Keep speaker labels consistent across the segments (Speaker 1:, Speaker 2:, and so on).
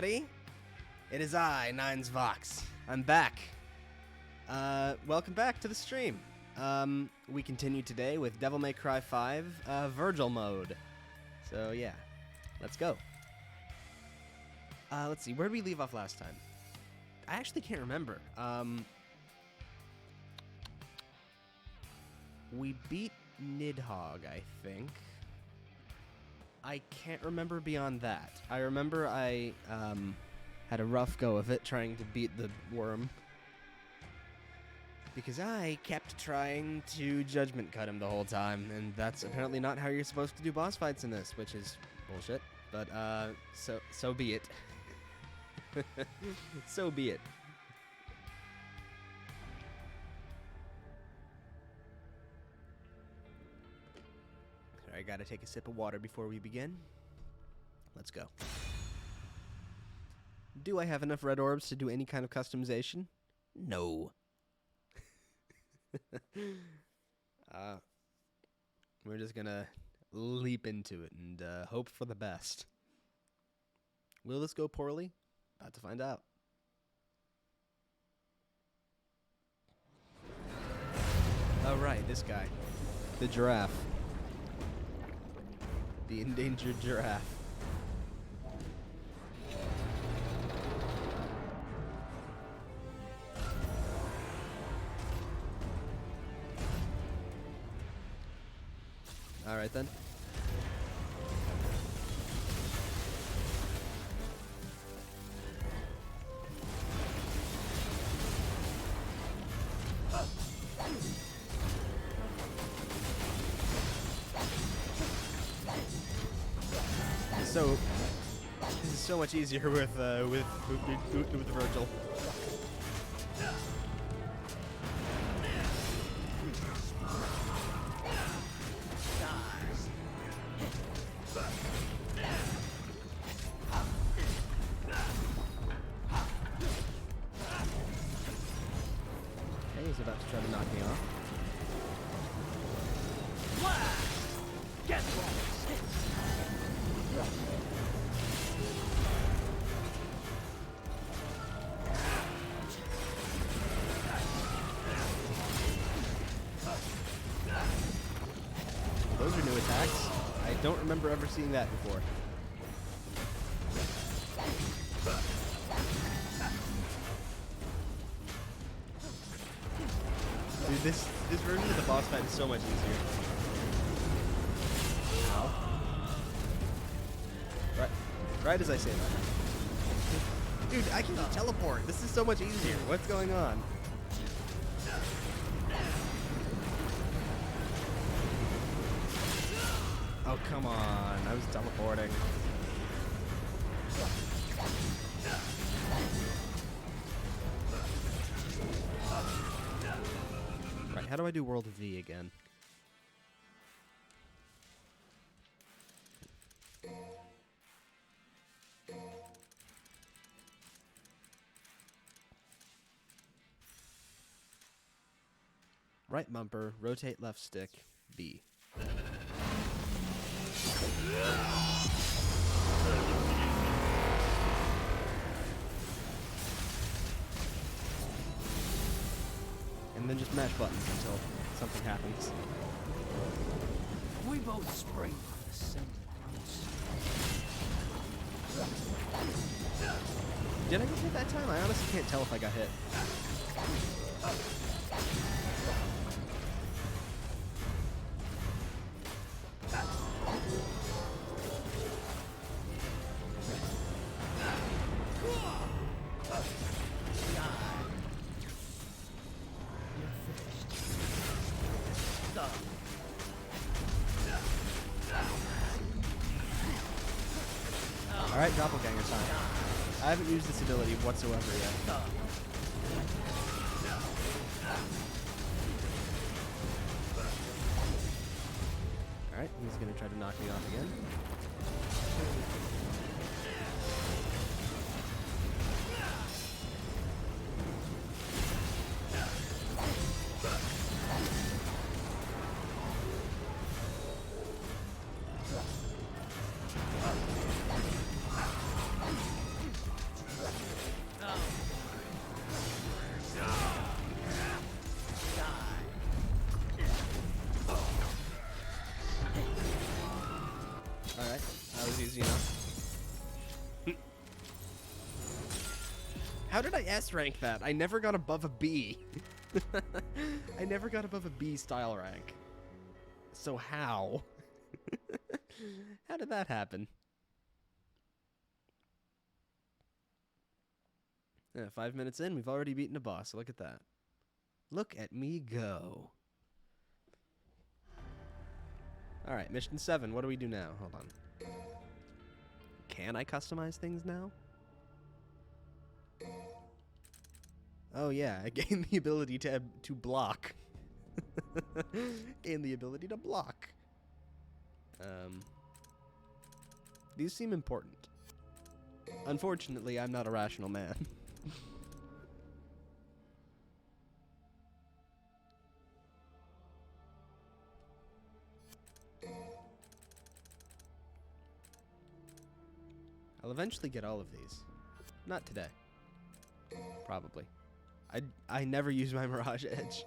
Speaker 1: It is I, Nines Vox. I'm back. Welcome back to the stream. We continue today with Devil May Cry 5, Virgil mode. So yeah, let's go. Let's see, where did we leave off last time? I actually can't remember. We beat Nidhogg, I think. I can't remember beyond that. I remember I had a rough go of it trying to beat the worm. Because I kept trying to judgment cut him the whole time, and that's apparently not how you're supposed to do boss fights in this, which is bullshit. But, so be it. So be it. I gotta take a sip of water before we begin. Let's go. Do I have enough red orbs to do any kind of customization? No. We're just gonna leap into it and hope for the best. Will this go poorly? About to find out. Oh right, this guy. The giraffe. The endangered giraffe. Alright then. So this is so much easier with Virgil. Okay, he's about to try to knock me off.
Speaker 2: Get lost!
Speaker 1: Those are new attacks. I don't remember ever seeing that before. Dude, this version of the boss fight is so much easier. Ow. Right as I say that. Dude, I can just teleport. This is so much easier. What's going on? Oh, come on. I was teleporting. Right, how do I do World of V again? Right bumper, rotate left stick, B. And then just mash buttons until something happens.
Speaker 2: We both spring from the same roots.
Speaker 1: Did I get hit that time? I honestly can't tell if I got hit. Alright, doppelganger time. I haven't used this ability whatsoever yet. Alright, he's gonna try to knock me off again. you know? How did I S rank that? I never got above a B. I never got above a B style rank. So how? How did that happen? 5 minutes in, we've already beaten a boss. Look at that. Look at me go. Alright, mission 7. What do we do now? Hold on. Can I customize things now? Oh yeah, I gained the ability to block. Gained the ability to block. These seem important. Unfortunately, I'm not a rational man. I'll eventually get all of these. Not today. Probably. I never use my Mirage Edge.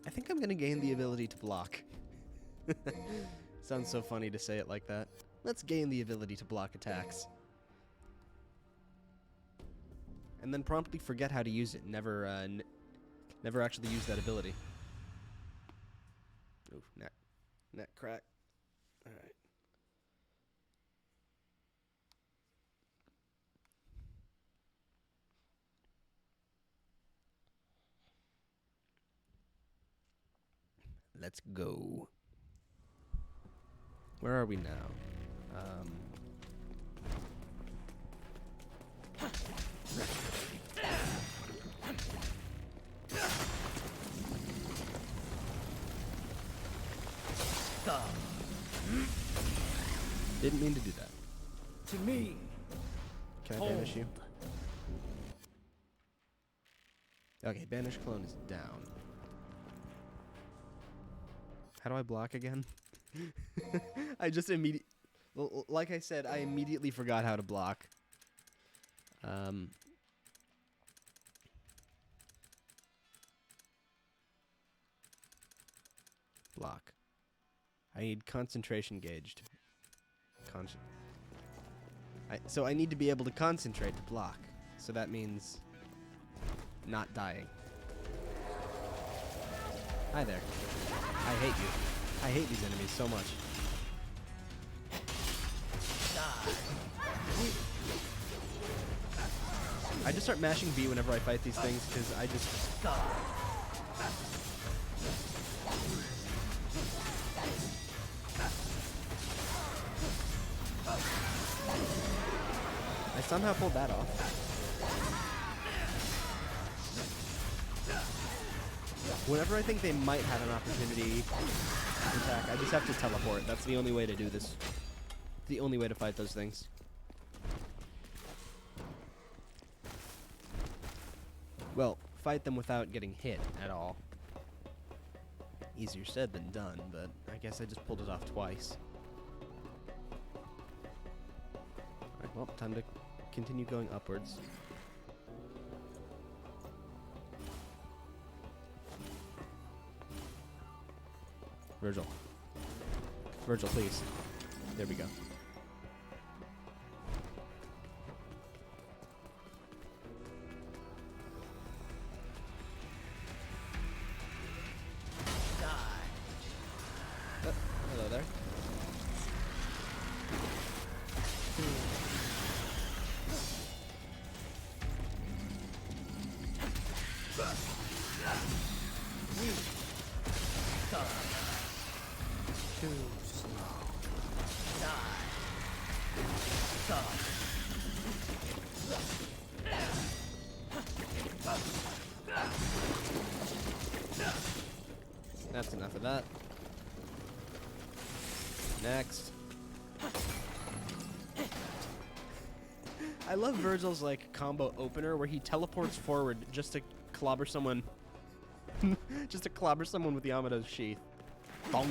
Speaker 1: I think I'm gonna gain the ability to block. Sounds so funny to say it like that. Let's gain the ability to block attacks. And then promptly forget how to use it. Never actually use that ability. Oof, neck crack. Alright. Let's go. Where are we now? Didn't mean to do that.
Speaker 2: To me.
Speaker 1: Can I banish you? Okay, banish clone is down. How do I block again? I just like I said, I immediately forgot how to block. Block. I need concentration gauge to so I need to be able to concentrate to block. So that means not dying. Hi there. I hate you. I hate these enemies so much. I just start mashing B whenever I fight these things because I just... I somehow pulled that off. Whenever I think they might have an opportunity to attack, I just have to teleport. That's the only way to do this. The only way to fight those things. Well, fight them without getting hit at all. Easier said than done, but I guess I just pulled it off twice. Alright, well, time to continue going upwards. Virgil. Virgil, please. There we go. Hello there.
Speaker 2: Too slow. Die. Stop.
Speaker 1: That's enough of that. Next. I love Virgil's like combo opener where he teleports forward just to clobber someone. Just to clobber someone with Yamato's sheath. Bonk.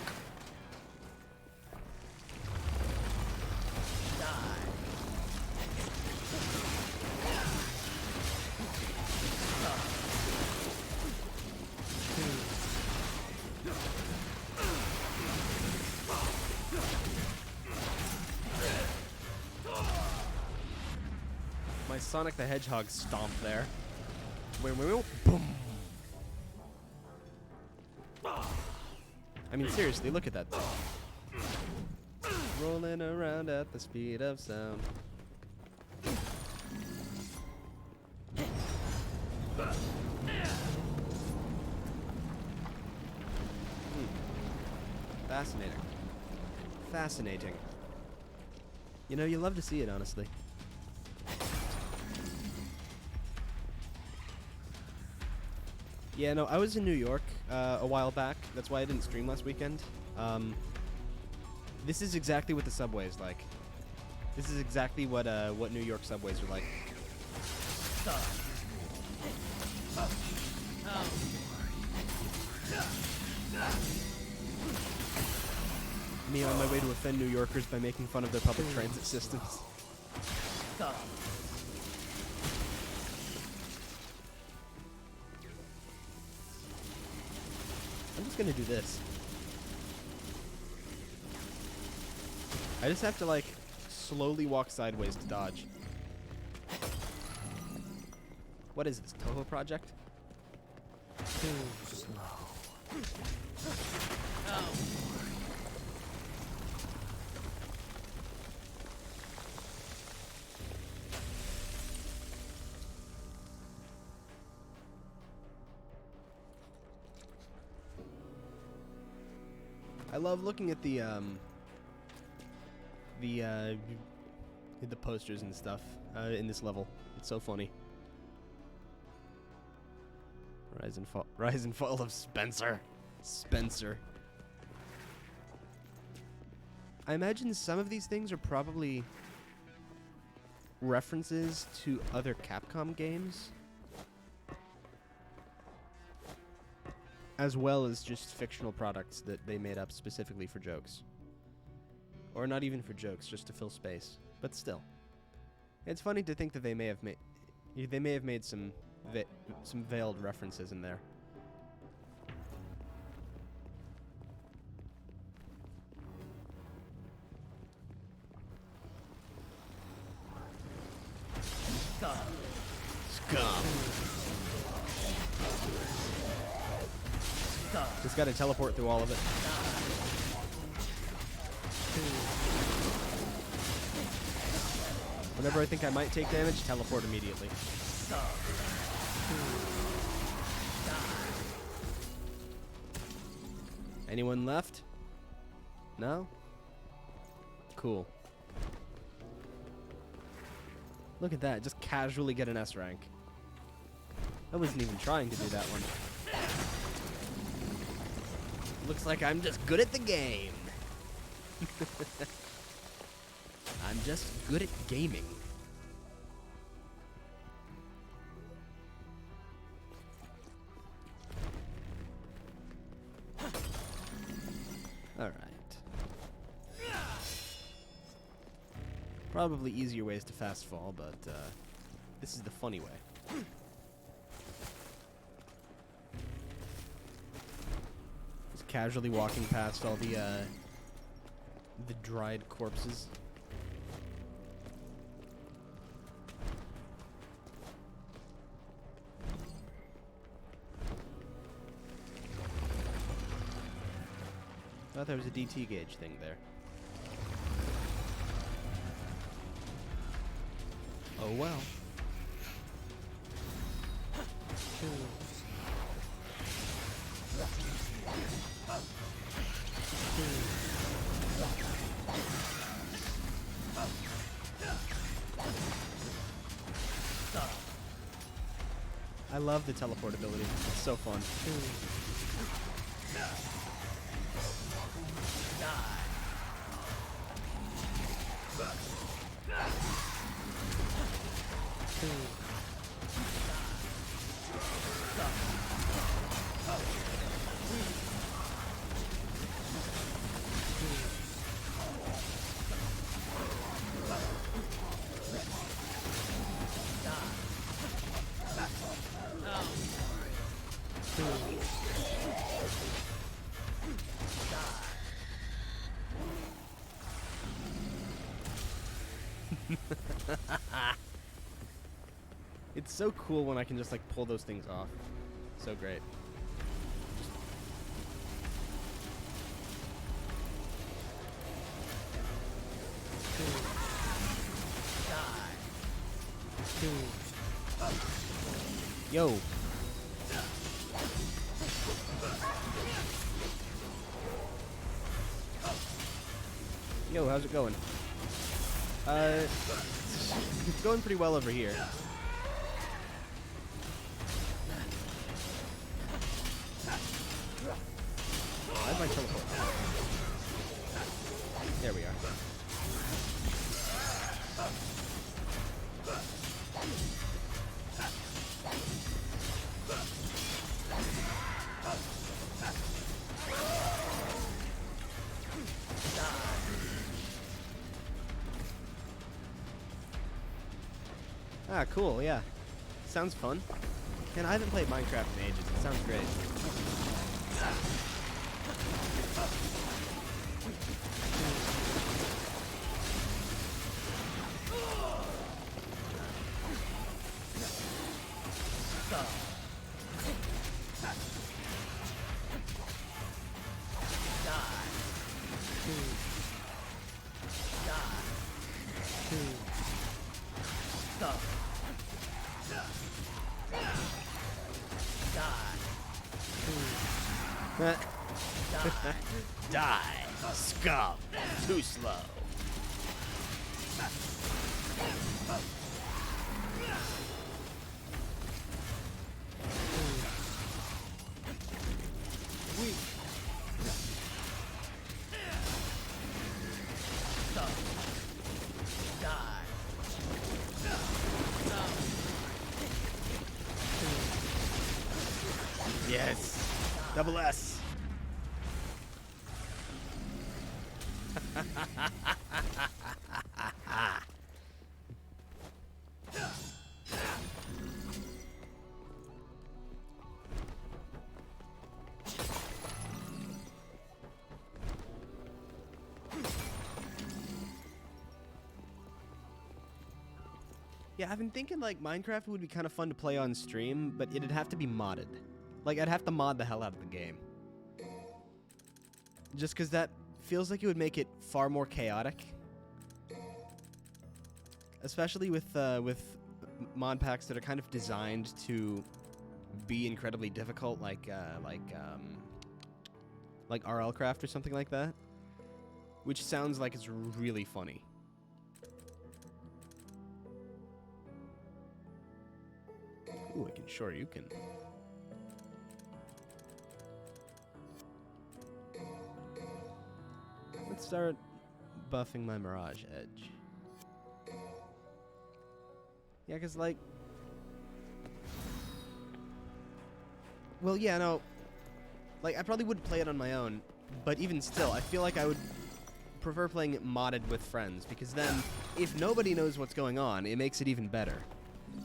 Speaker 1: my Sonic the Hedgehog stomp there. Boom. I mean, seriously, look at that thing. Rolling around at the speed of sound. Fascinating. Fascinating. You know, you love to see it, honestly. Yeah, no, I was in New York a while back. That's why I didn't stream last weekend. This is exactly what the subway is like. This is exactly what New York subways are like. Me on my way to offend New Yorkers by making fun of their public transit systems. I'm just gonna do this. I just have to, like, slowly walk sideways to dodge. What is this, Toho Project?
Speaker 2: Too slow.
Speaker 1: I love looking at the posters and stuff in this level. It's so funny. Rise and fall of Spencer. I imagine some of these things are probably references to other Capcom games, as well as just fictional products that they made up specifically for jokes. Or not even for jokes, just to fill space. But still. It's funny to think that they may have made some veiled references in there. Scum. Just gotta teleport through all of it. Whenever I think I might take damage, teleport immediately. Anyone left? No? Cool. Look at that, just casually get an S rank. I wasn't even trying to do that one. Looks like I'm just good at the game. I'm just good at gaming. Alright. Probably easier ways to fast fall, but this is the funny way. Just casually walking past all the dried corpses. I thought there was a DT gauge thing there. Oh well. I love the teleportability. It's so fun. It's so cool when I can just, like, pull those things off. So great. Yo. Yo, how's it going? It's going pretty well over here. Where's my teleport? There we are. Ah, cool, yeah. Sounds fun. Man, I haven't played Minecraft in ages. It sounds great. Die, scum. Too slow. Yes. Double S. Yeah, I've been thinking, like, Minecraft would be kind of fun to play on stream, but it'd have to be modded. Like, I'd have to mod the hell out of the game. Just because that feels like it would make it far more chaotic. Especially with mod packs that are kind of designed to be incredibly difficult, like RLcraft or something like that. Which sounds like it's really funny. Ooh, I can sure you can. Let's start buffing my Mirage Edge. Yeah, because, like... Well, yeah, no. Like, I probably wouldn't play it on my own, but even still, I feel like I would prefer playing it modded with friends, because then, if nobody knows what's going on, it makes it even better.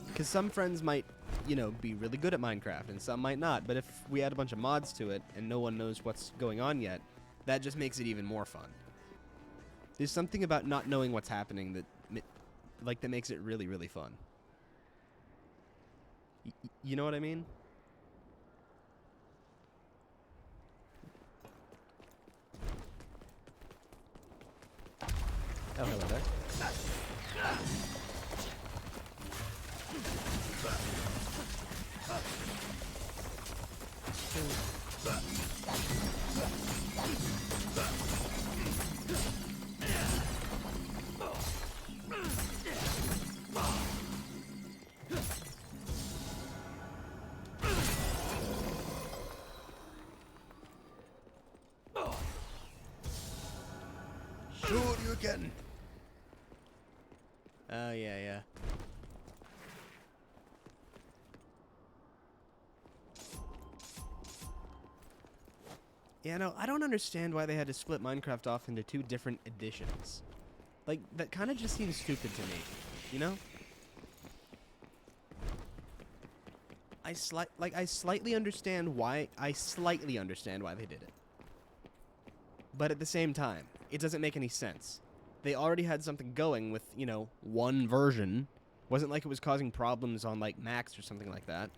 Speaker 1: Because some friends might, you know, be really good at Minecraft, and some might not, but if we add a bunch of mods to it, and no one knows what's going on yet, that just makes it even more fun. There's something about not knowing what's happening that, that makes it really, really fun. You know what I mean? Oh, hello there. Sure you can. Oh, yeah. Yeah, no, I don't understand why they had to split Minecraft off into 2 different editions. Like, that kind of just seems stupid to me, you know? I slightly understand why they did it. But at the same time, it doesn't make any sense. They already had something going with, you know, one version Wasn't like it was causing problems on, like, Macs or something like that.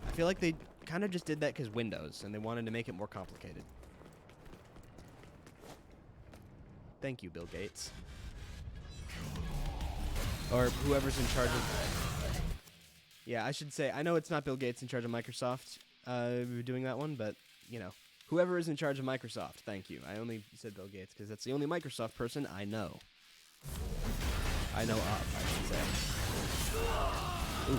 Speaker 1: I feel like they kind of just did that because Windows, and they wanted to make it more complicated. Thank you, Bill Gates. Or whoever's in charge of... Yeah, I should say, I know it's not Bill Gates in charge of Microsoft doing that one, but, you know, whoever is in charge of Microsoft, thank you. I only said Bill Gates because that's the only Microsoft person I know. I know of, I should say. Ooh.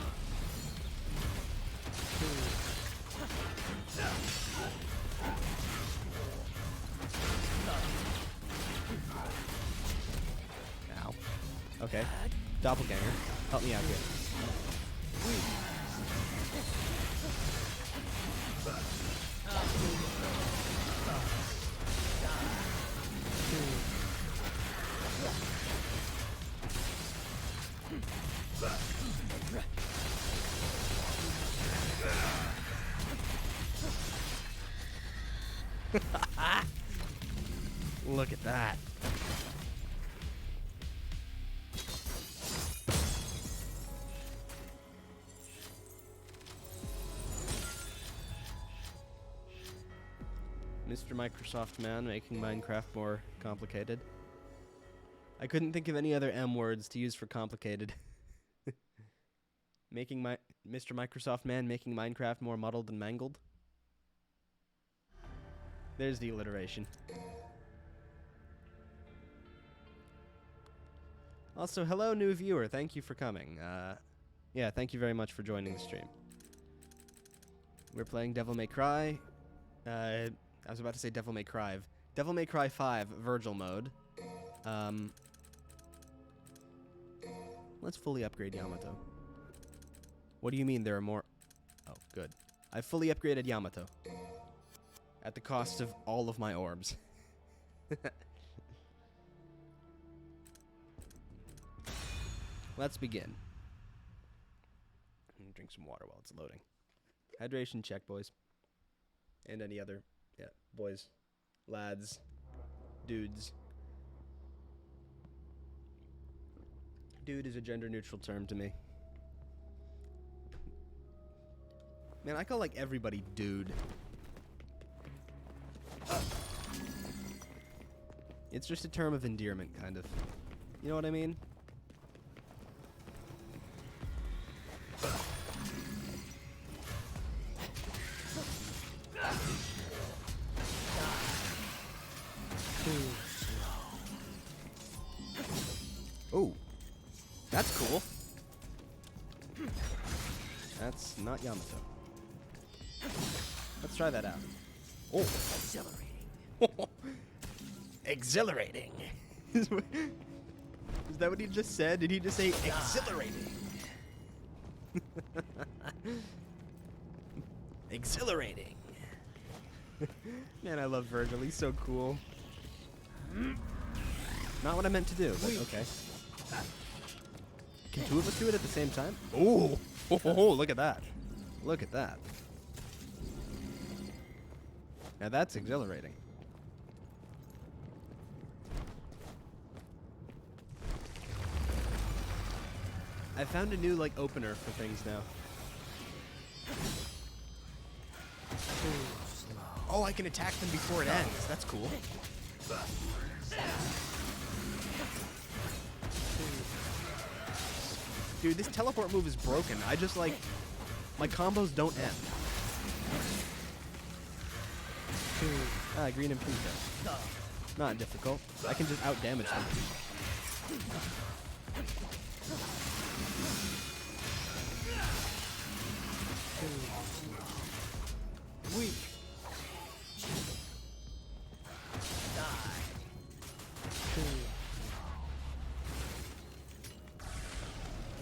Speaker 1: Ow. Okay. Doppelganger, help me out here. Look at that. Mr. Microsoft Man making Minecraft more complicated. I couldn't think of any other M words to use for complicated. Mr. Microsoft Man making Minecraft more muddled and mangled. There's the alliteration. Also, hello, new viewer. Thank you for coming. Yeah, thank you very much for joining the stream. We're playing Devil May Cry. I was about to say Devil May Cry. Devil May Cry 5 Virgil mode. Let's fully upgrade Yamato. What do you mean there are more? Oh, good. I've fully upgraded Yamato. At the cost of all of my orbs. Let's begin. I'm gonna drink some water while it's loading. Hydration check, boys. And any other, yeah, boys, lads, dudes. Dude is a gender-neutral term to me. Man, I call, like, everybody dude. It's just a term of endearment, kind of. You know what I mean? Oh, that's cool. That's not Yamato. Let's try that out. Oh, exhilarating. Exhilarating. Is that what he just said? Did he just say exhilarating? Exhilarating. Man, I love Virgil. He's so cool. Not what I meant to do, but okay. Can two of us do it at the same time? Ooh. Oh, look at that. Look at that. Now that's exhilarating. I found a new, like, opener for things now. Oh, I can attack them before it ends. That's cool. Dude, this teleport move is broken. I just, like, my combos don't end. Ah, green and pink though. Not difficult. I can just out-damage them. Weak.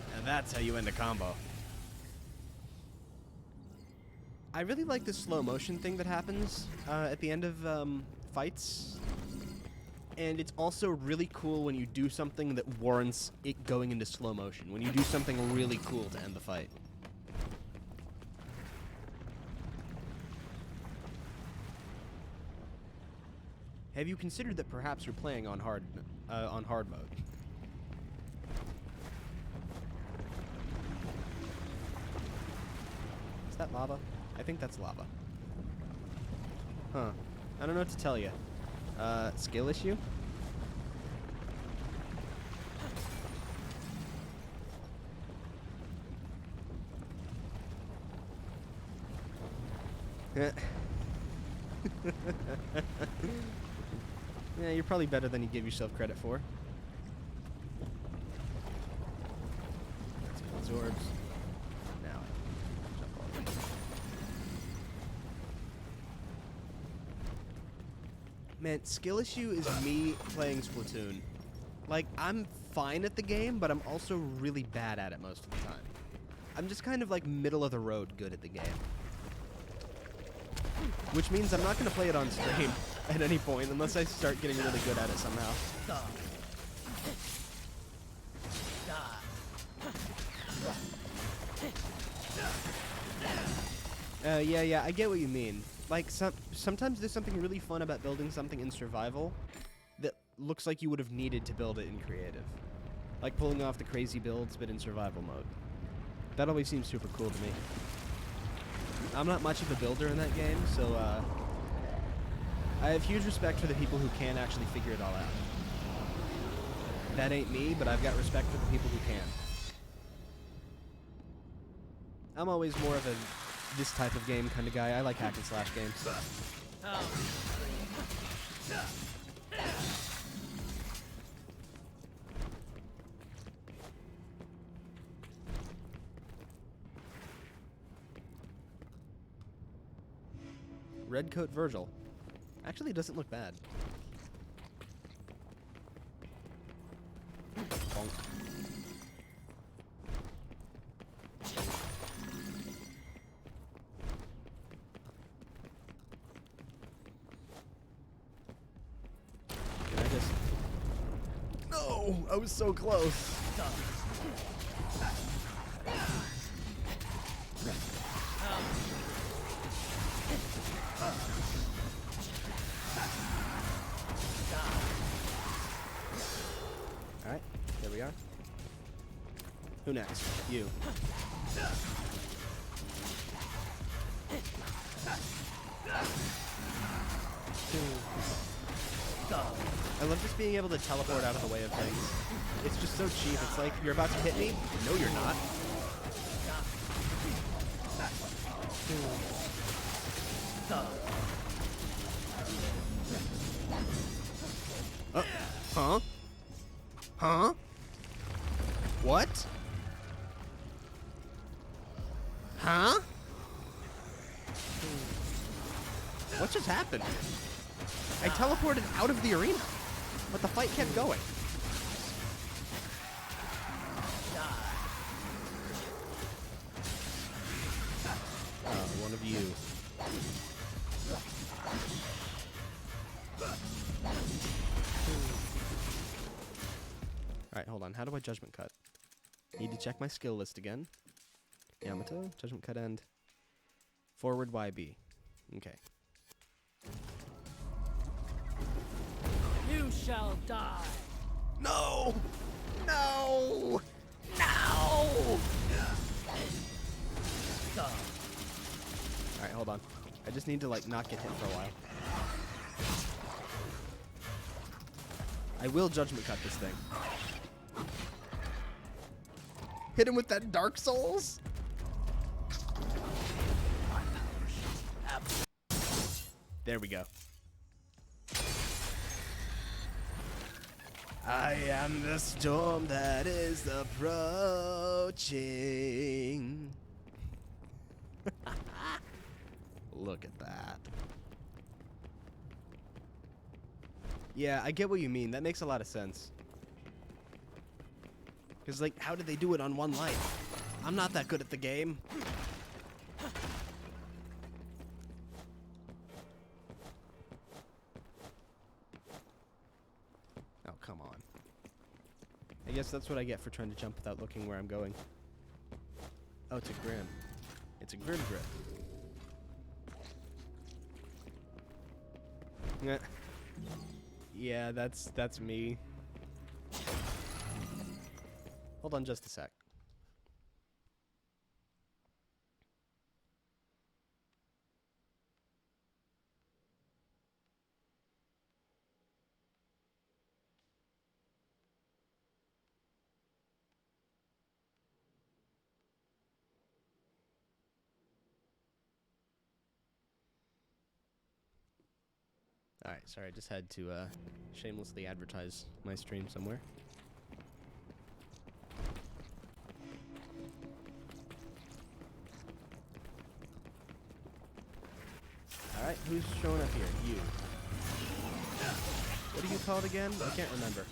Speaker 1: Now that's how you end a combo. I really like the slow motion thing that happens at the end of fights. And it's also really cool when you do something that warrants it going into slow motion. When you do something really cool to end the fight. Have you considered that perhaps you're playing on hard mode? that lava? I think that's lava. Huh. I don't know what to tell you. Skill issue? Yeah, you're probably better than you give yourself credit for. Let's get these orbs. Now, jump all in. Man, skill issue is me playing Splatoon. Like, I'm fine at the game, but I'm also really bad at it most of the time. I'm just kind of like middle of the road good at the game. Which means I'm not going to play it on stream at any point unless I start getting really good at it somehow. Yeah, I get what you mean. Like, sometimes there's something really fun about building something in survival that looks like you would have needed to build it in creative. Like pulling off the crazy builds, but in survival mode. That always seems super cool to me. I'm not much of a builder in that game, so I have huge respect for the people who can actually figure it all out. That ain't me, but I've got respect for the people who can. I'm always more of a this type of game kind of guy. I like hack and slash games. Redcoat Virgil. Actually, it doesn't look bad. Bonk. Can I just... No! I was so close! Alright, there we are. Who next? You. I love just being able to teleport out of the way of things. It's just so cheap. It's like, you're about to hit me? No, you're not. Huh? Huh? What? Huh? What just happened? I teleported out of the arena, but the fight kept going. One of you. Alright, hold on. How do I judgment cut? Need to check my skill list again. Yamato, judgment cut end. Forward YB. Okay.
Speaker 2: You shall die.
Speaker 1: No! No! No! Alright, hold on. I just need to, like, not get hit for a while. I will judgment cut this thing. Hit him with that Dark Souls? There we go. I am the storm that is approaching. Look at that. Yeah, I get what you mean. That makes a lot of sense. Because, like, how did they do it on one life? I'm not that good at the game. Oh, come on. I guess that's what I get for trying to jump without looking where I'm going. Oh, it's a Grim. It's a Grim grip. Yeah, that's me. Hold on just a sec. Alright, sorry, I just had to shamelessly advertise my stream somewhere. Alright, who's showing up here? You. What are you called again? I can't remember.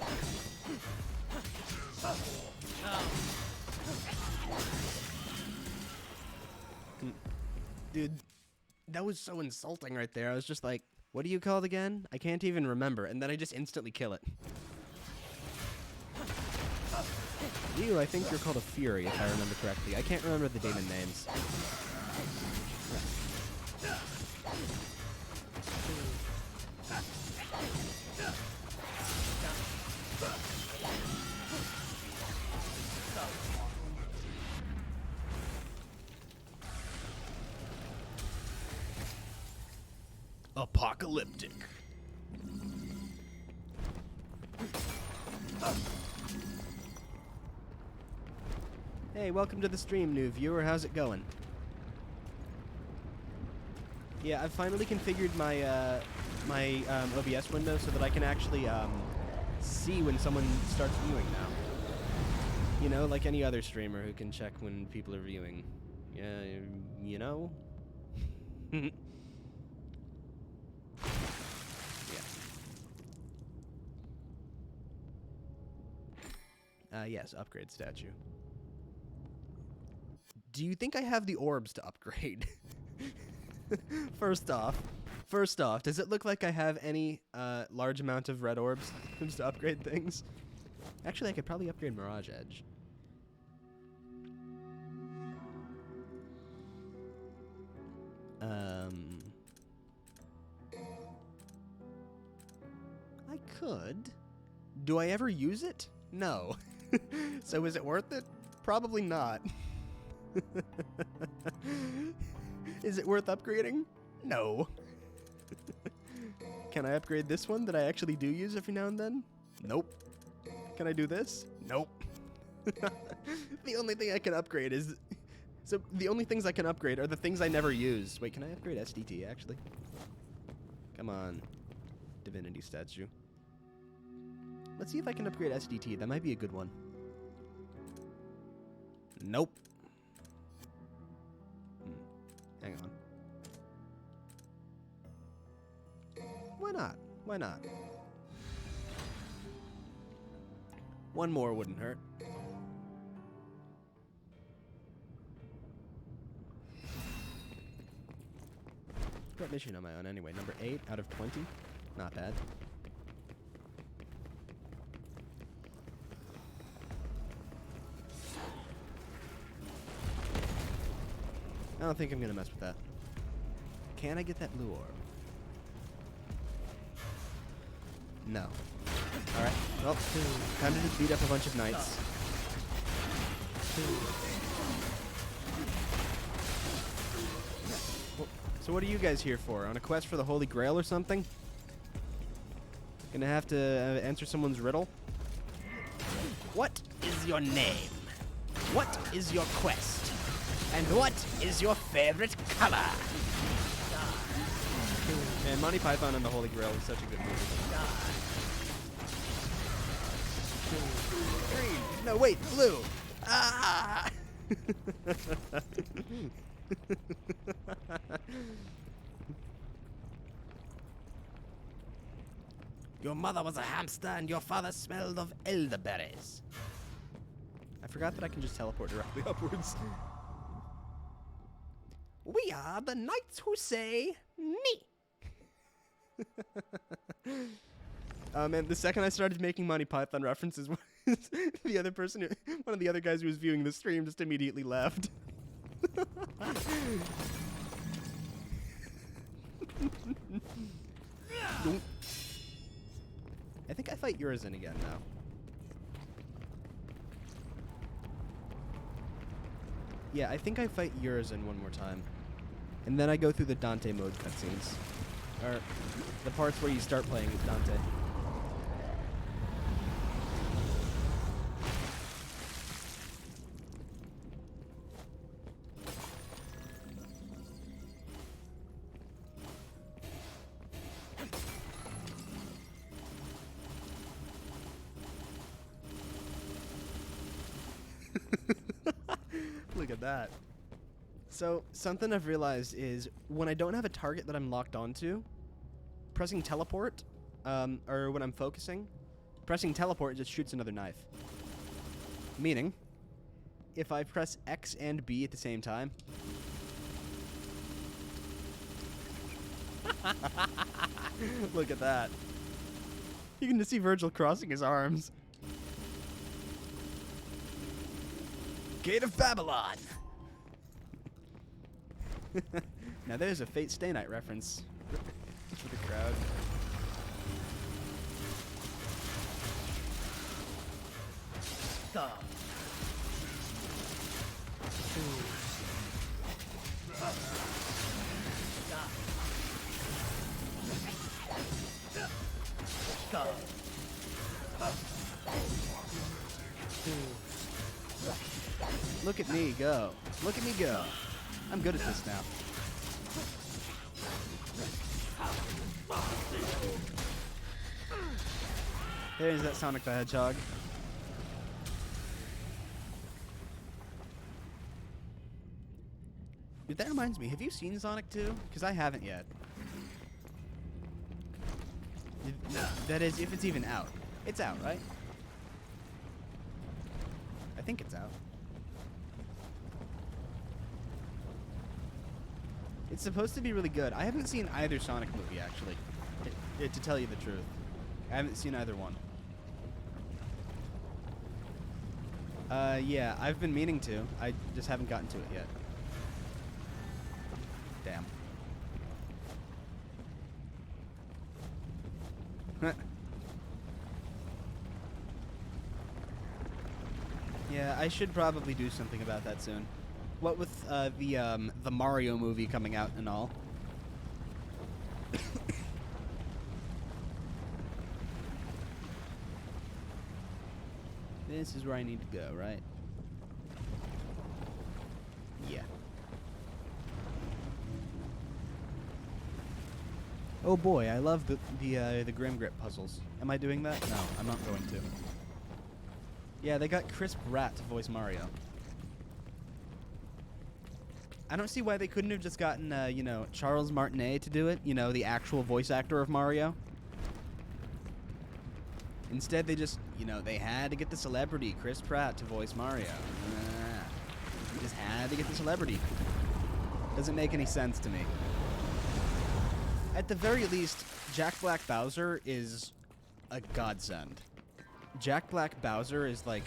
Speaker 1: Dude, that was so insulting right there. I was just like, what are you called again? I can't even remember. And then I just instantly kill it. You, I think you're called a Fury, if I remember correctly. I can't remember the demon names. Apocalyptic. Hey, welcome to the stream, new viewer. How's it going? Yeah, I've finally configured my OBS window so that I can actually see when someone starts viewing now. You know, like any other streamer who can check when people are viewing. Yeah, you know? Yes, upgrade statue. Do you think I have the orbs to upgrade? First off, does it look like I have any large amount of red orbs to upgrade things? Actually, I could probably upgrade Mirage Edge. I could. Do I ever use it? No. So is it worth it? Probably not. Is it worth upgrading? No. Can I upgrade this one that I actually do use every now and then? Nope. Can I do this? Nope. The only thing I can upgrade is... So the only things I can upgrade are the things I never use. Wait, can I upgrade SDT, actually? Come on. Divinity statue. Let's see if I can upgrade SDT. That might be a good one. Nope. Hang on. Why not? Why not? One more wouldn't hurt. What mission am I on anyway? Number 8 out of 20? Not bad. I don't think I'm gonna mess with that. Can I get that blue orb? No. Alright, well, time to just beat up a bunch of knights. Well, so what are you guys here for? On a quest for the Holy Grail or something? Gonna have to answer someone's riddle? What is your name? What is your quest? And what is your favorite color? Man, Monty Python and the Holy Grail is such a good movie. Green. No, wait, blue. Ah! Your mother was a hamster and your father smelled of elderberries. I forgot that I can just teleport directly upwards. We are the knights who say me. And the second I started making Monty Python references, the other person, one of the other guys who was viewing the stream, just immediately left. I think I fight Urizen again now. Yeah, I think I fight Urizen one more time. And then I go through the Dante mode cutscenes. Or the parts where you start playing as Dante. at that. So, something I've realized is when I don't have a target that I'm locked onto, pressing teleport, or when I'm focusing, pressing teleport just shoots another knife. Meaning, if I press X and B at the same time... Look at that. You can just see Virgil crossing his arms. Gate of Babylon! Now there's a Fate Stay Night reference for the crowd.
Speaker 2: Stop. Stop.
Speaker 1: Look at me go. Look at me go. I'm good at this now. There's that Sonic the Hedgehog. Dude, that reminds me, have you seen Sonic 2? Because I haven't yet. That is, if it's even out. It's out, right? I think it's out. It's supposed to be really good. I haven't seen either Sonic movie, actually. To tell you the truth. I haven't seen either one. Yeah, I've been meaning to. I just haven't gotten to it yet. Damn. Yeah, I should probably do something about that soon. What with the Mario movie coming out and all. This is where I need to go, right? Yeah. Oh boy, I love the Grim Grip puzzles. Am I doing that? No, I'm not going to. Yeah, they got Chris Pratt to voice Mario. I don't see why they couldn't have just gotten, you know, Charles Martinet to do it. You know, the actual voice actor of Mario. Instead, they just, you know, they had to get the celebrity, Chris Pratt, to voice Mario. They just had to get the celebrity. Doesn't make any sense to me. At the very least, Jack Black Bowser is a godsend. Jack Black Bowser is, like,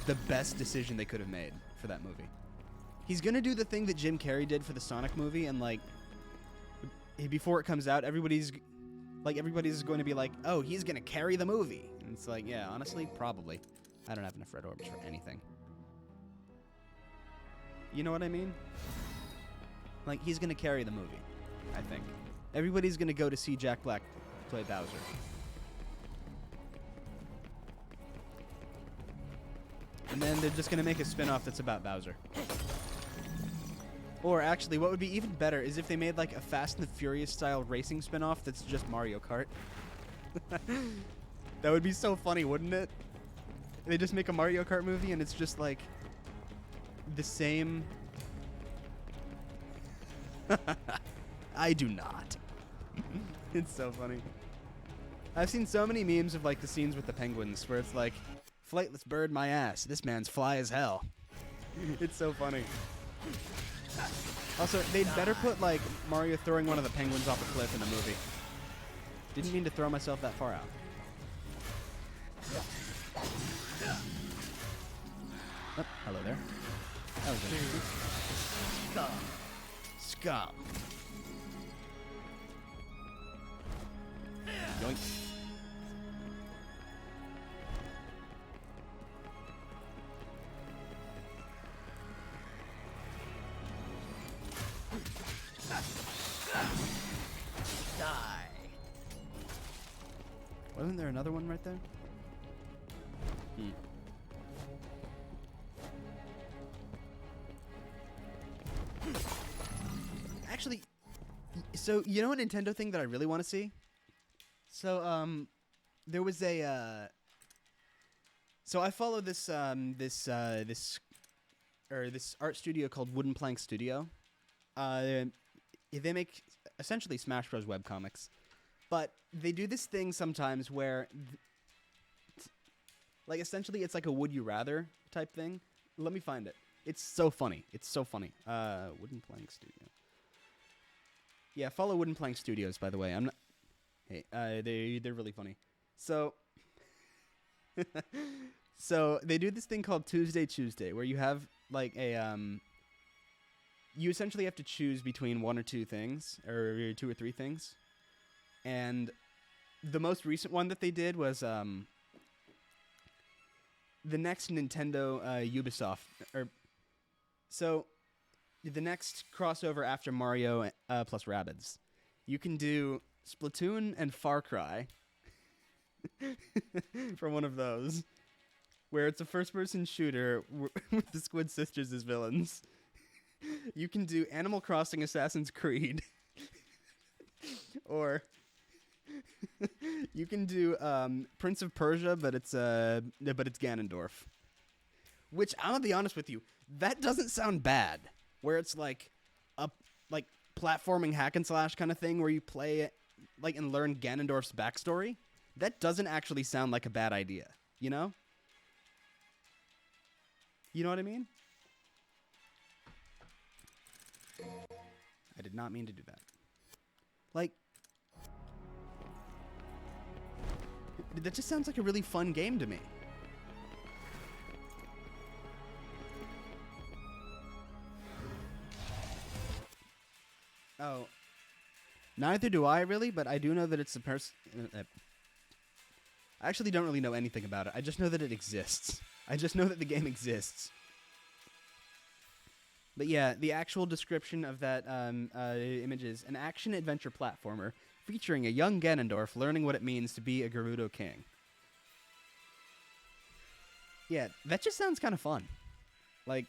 Speaker 1: the best decision they could have made for that movie. He's gonna do the thing that Jim Carrey did for the Sonic movie, and, like, before it comes out, everybody's going to be like, oh, he's gonna carry the movie. And it's like, yeah, honestly, probably. I don't have enough red orbs for anything. You know what I mean? Like, he's gonna carry the movie, I think. Everybody's gonna go to see Jack Black play Bowser. And then they're just gonna make a spin-off that's about Bowser. Or actually, what would be even better is if they made like a Fast and the Furious style racing spin-off that's just Mario Kart. That would be so funny, wouldn't it? They just make a Mario Kart movie and it's just like the same. I do not. It's so funny. I've seen so many memes of like the scenes with the penguins where it's like, flightless bird my ass, this man's fly as hell. It's so funny. Also, they'd better put like Mario throwing one of the penguins off a cliff in the movie. Didn't mean to throw myself that far out. Oh, hello there. That was interesting. Scum. Yoink. Die. Wasn't there another one right there? Actually, so you know a Nintendo thing that I really want to see? So there was a so I follow this this art studio called Wooden Plank Studio. They make essentially Smash Bros. Webcomics, but they do this thing sometimes where, like, essentially it's like a Would You Rather type thing. Let me find it. It's so funny. It's so funny. Wooden Plank Studio. Yeah, follow Wooden Plank Studios, by the way. I'm not. Hey, they're really funny. So, so they do this thing called Tuesday, where you have like a you essentially have to choose between one or two things, or two or three things, and the most recent one that they did was the next Nintendo Ubisoft, or so the next crossover after Mario plus Rabbids. You can do Splatoon and Far Cry for one of those, where it's a first-person shooter with the Squid Sisters as villains. You can do Animal Crossing Assassin's Creed, or you can do Prince of Persia, but it's Ganondorf. Which, I'm gonna be honest with you, that doesn't sound bad. Where it's like a platforming hack and slash kind of thing where you play like and learn Ganondorf's backstory. That doesn't actually sound like a bad idea, you know? You know what I mean? I did not mean to do that. Like, that just sounds like a really fun game to me. Oh. Neither do I, really, but I do know that it's a person... I actually don't really know anything about it. I just know that it exists. I just know that the game exists. But yeah, the actual description of that image is an action-adventure platformer featuring a young Ganondorf learning what it means to be a Gerudo king. Yeah, that just sounds kind of fun. Like...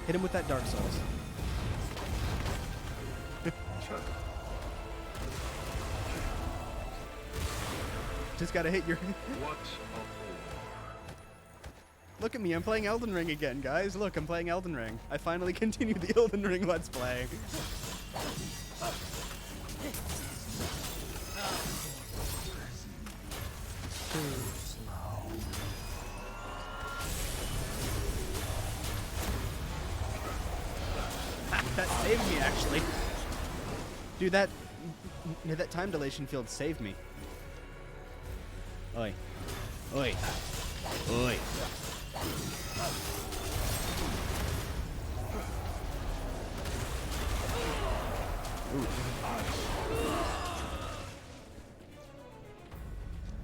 Speaker 1: Hit him with that Dark Souls. Just gotta hit your... Look at me, I'm playing Elden Ring again, guys. Look, I'm playing Elden Ring. I finally continued the Elden Ring Let's Play. That saved me, actually. Dude, that time dilation field saved me. Oi. Oi. Oi. Ooh.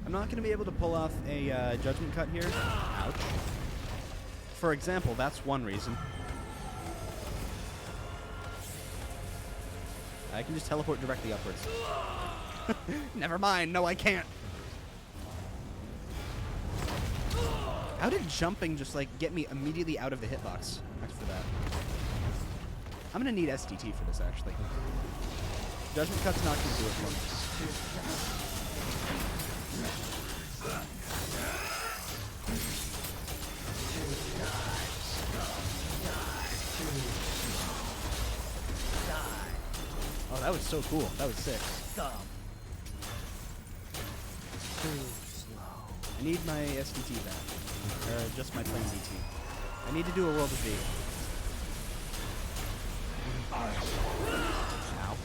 Speaker 1: I'm not going to be able to pull off a judgment cut here. Ouch. For example, that's one reason. I can just teleport directly upwards. Never mind. No, I can't. How did jumping just, like, get me immediately out of the hitbox after that? I'm going to need SDT for this, actually. Judgment Cut's not going to do it for me. Oh, that was so cool. That was sick. I need my SDT back. Or just my plain DT. I need to do a World of V. Ow.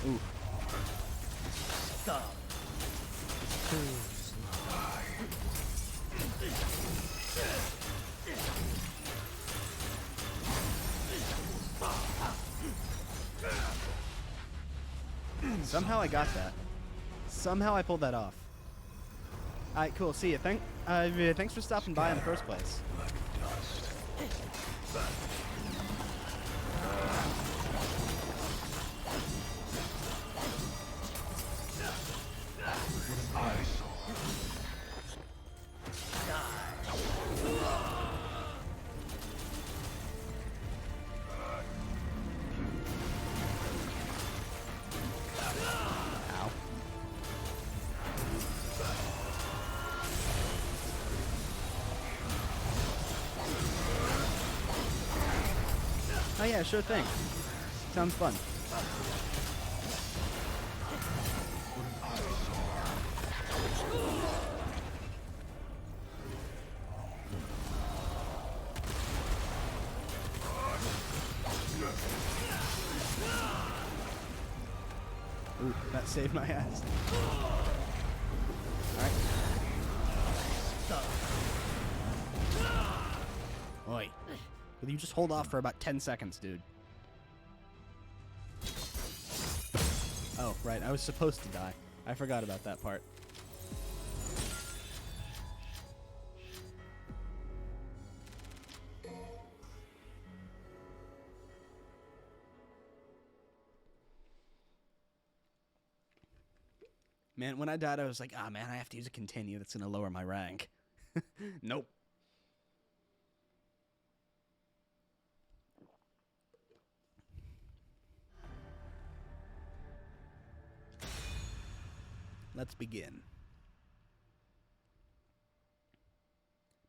Speaker 1: Ooh. Stop. Somehow I got that. Somehow I pulled that off. Alright, cool. See ya. Thanks for stopping by in the first place. yeah, sure thing. Sounds fun. Ooh, that saved my ass. Alright. Oi. Will you just hold off for about 10 seconds, dude? Oh, right. I was supposed to die. I forgot about that part. Man, when I died, I was like, ah, man, I have to use a continue. That's going to lower my rank. Nope. Let's begin.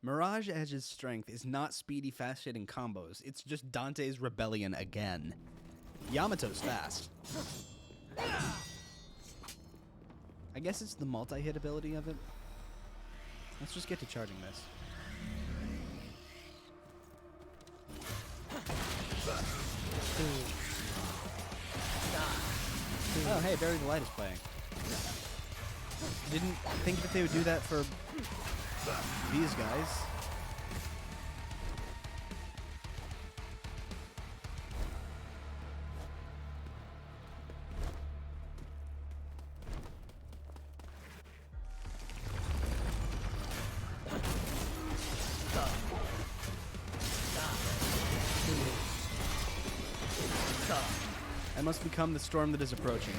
Speaker 1: Mirage Edge's strength is not speedy, fast-hitting combos. It's just Dante's rebellion again. Yamato's fast. I guess it's the multi-hit ability of it. Let's just get to charging this. Oh, hey, Bury the Light is playing. Didn't think that they would do that for these guys. I must become the storm that is approaching.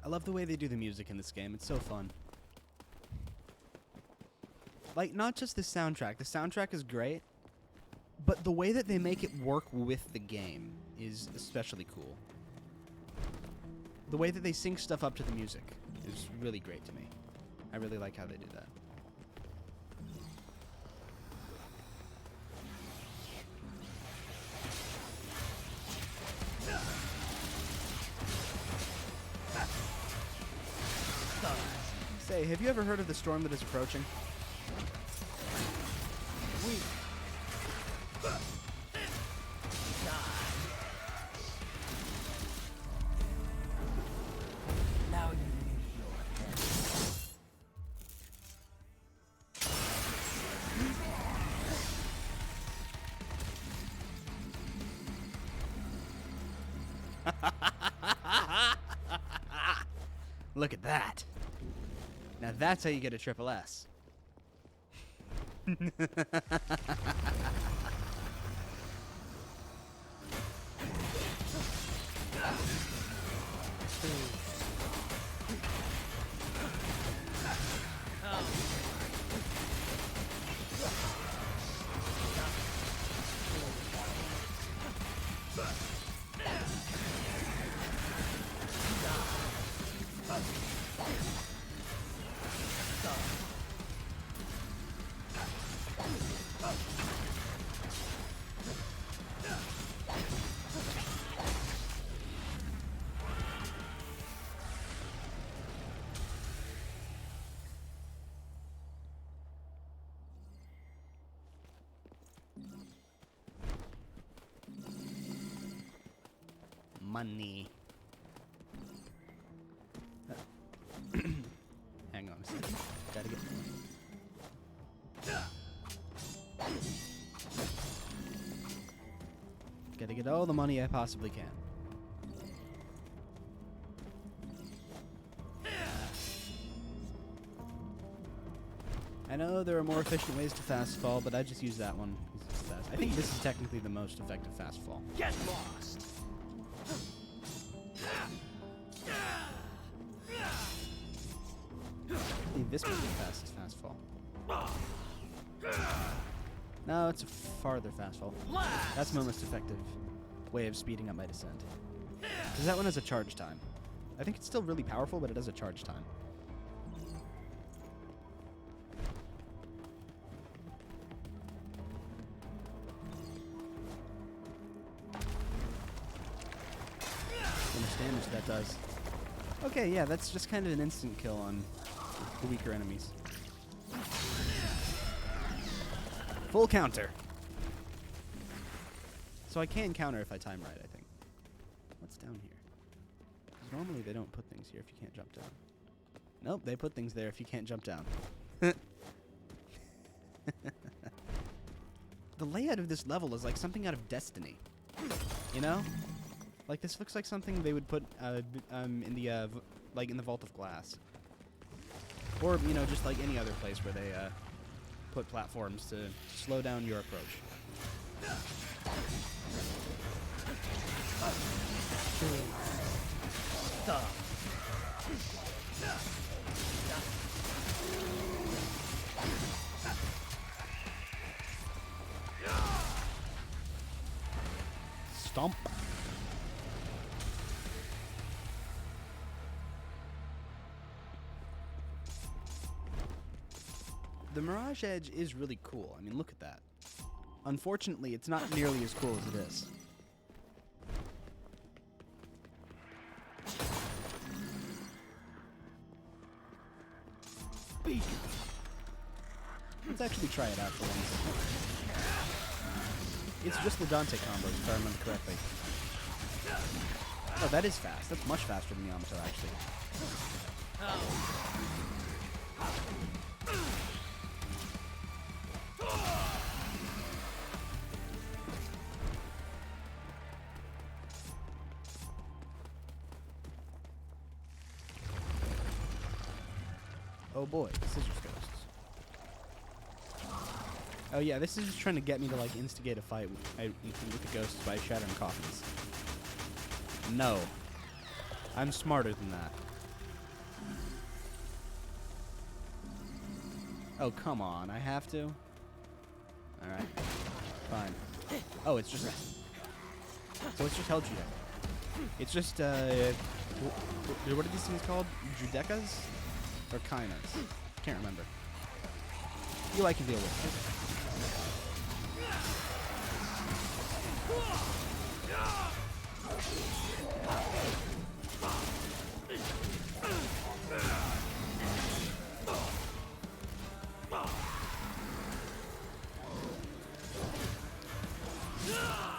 Speaker 1: I love the way they do the music in this game. It's so fun. Like, not just the soundtrack. The soundtrack is great, but the way that they make it work with the game is especially cool. The way that they sync stuff up to the music is really great to me. I really like how they do that. Say, have you ever heard of the storm that is approaching?
Speaker 2: Now you meet your
Speaker 1: Look at that. Now that's how you get a triple S. Money. Hang on a second.
Speaker 3: Gotta get all the money I possibly can. I know there are more efficient ways to fast fall, but I just use that one. It's fast. I think this is technically the most effective fast fall.
Speaker 2: Get lost.
Speaker 3: I think this might be the fastest fast fall. No, it's a farther fast fall. That's my most effective way of speeding up my descent. Because that one has a charge time. I think it's still really powerful, but it has a charge time. How much damage that does. Okay, yeah, that's just kind of an instant kill on the weaker enemies. Full counter. So I can counter if I time right, I think. What's down here? 'Cause normally they don't put things here if you can't jump down. Nope, they put things there if you can't jump down. The layout of this level is like something out of Destiny. You know? Like this looks like something they would put in the like in the Vault of Glass. Or, you know, just like any other place where they put platforms to slow down your approach.
Speaker 2: Stop.
Speaker 3: Stomp. The Mirage Edge is really cool. I mean, look at that. Unfortunately, it's not nearly as cool as it is. Let's actually try it out for once. It's just the Dante combo, if I remember correctly. Oh, that is fast. That's much faster than Yamato, actually. Oh boy, Scissors Ghosts. Oh yeah, this is just trying to get me to like instigate a fight with the ghosts by shattering coffins. No. I'm smarter than that. Oh, come on, I have to? Alright. Fine. Oh, it's just... So it's just hell judo. It's just, what are these things called? Judekas? Or Kainas? Can't remember. You I can deal with.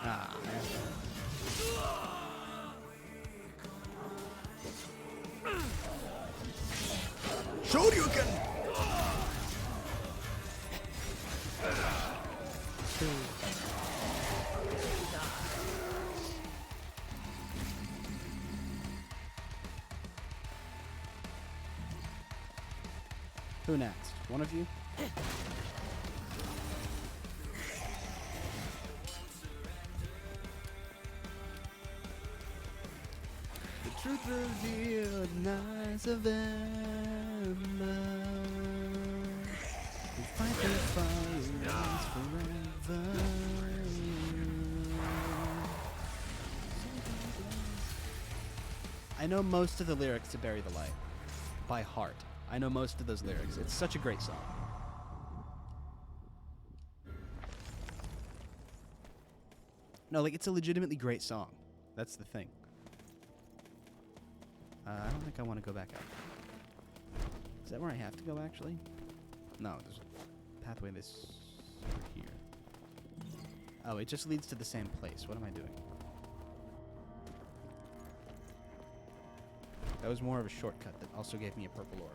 Speaker 3: Ah. Shoryuken! Who next? One of you? The truth revealed, nights of ember. We fight the fires forever. I know most of the lyrics to Bury the Light by heart. I know most of those lyrics. It's such a great song. No, like, it's a legitimately great song. That's the thing. I don't think I want to go back out. Is that where I have to go, actually? No, there's a pathway this over here. Oh, it just leads to the same place. What am I doing? That was more of a shortcut that also gave me a purple orb.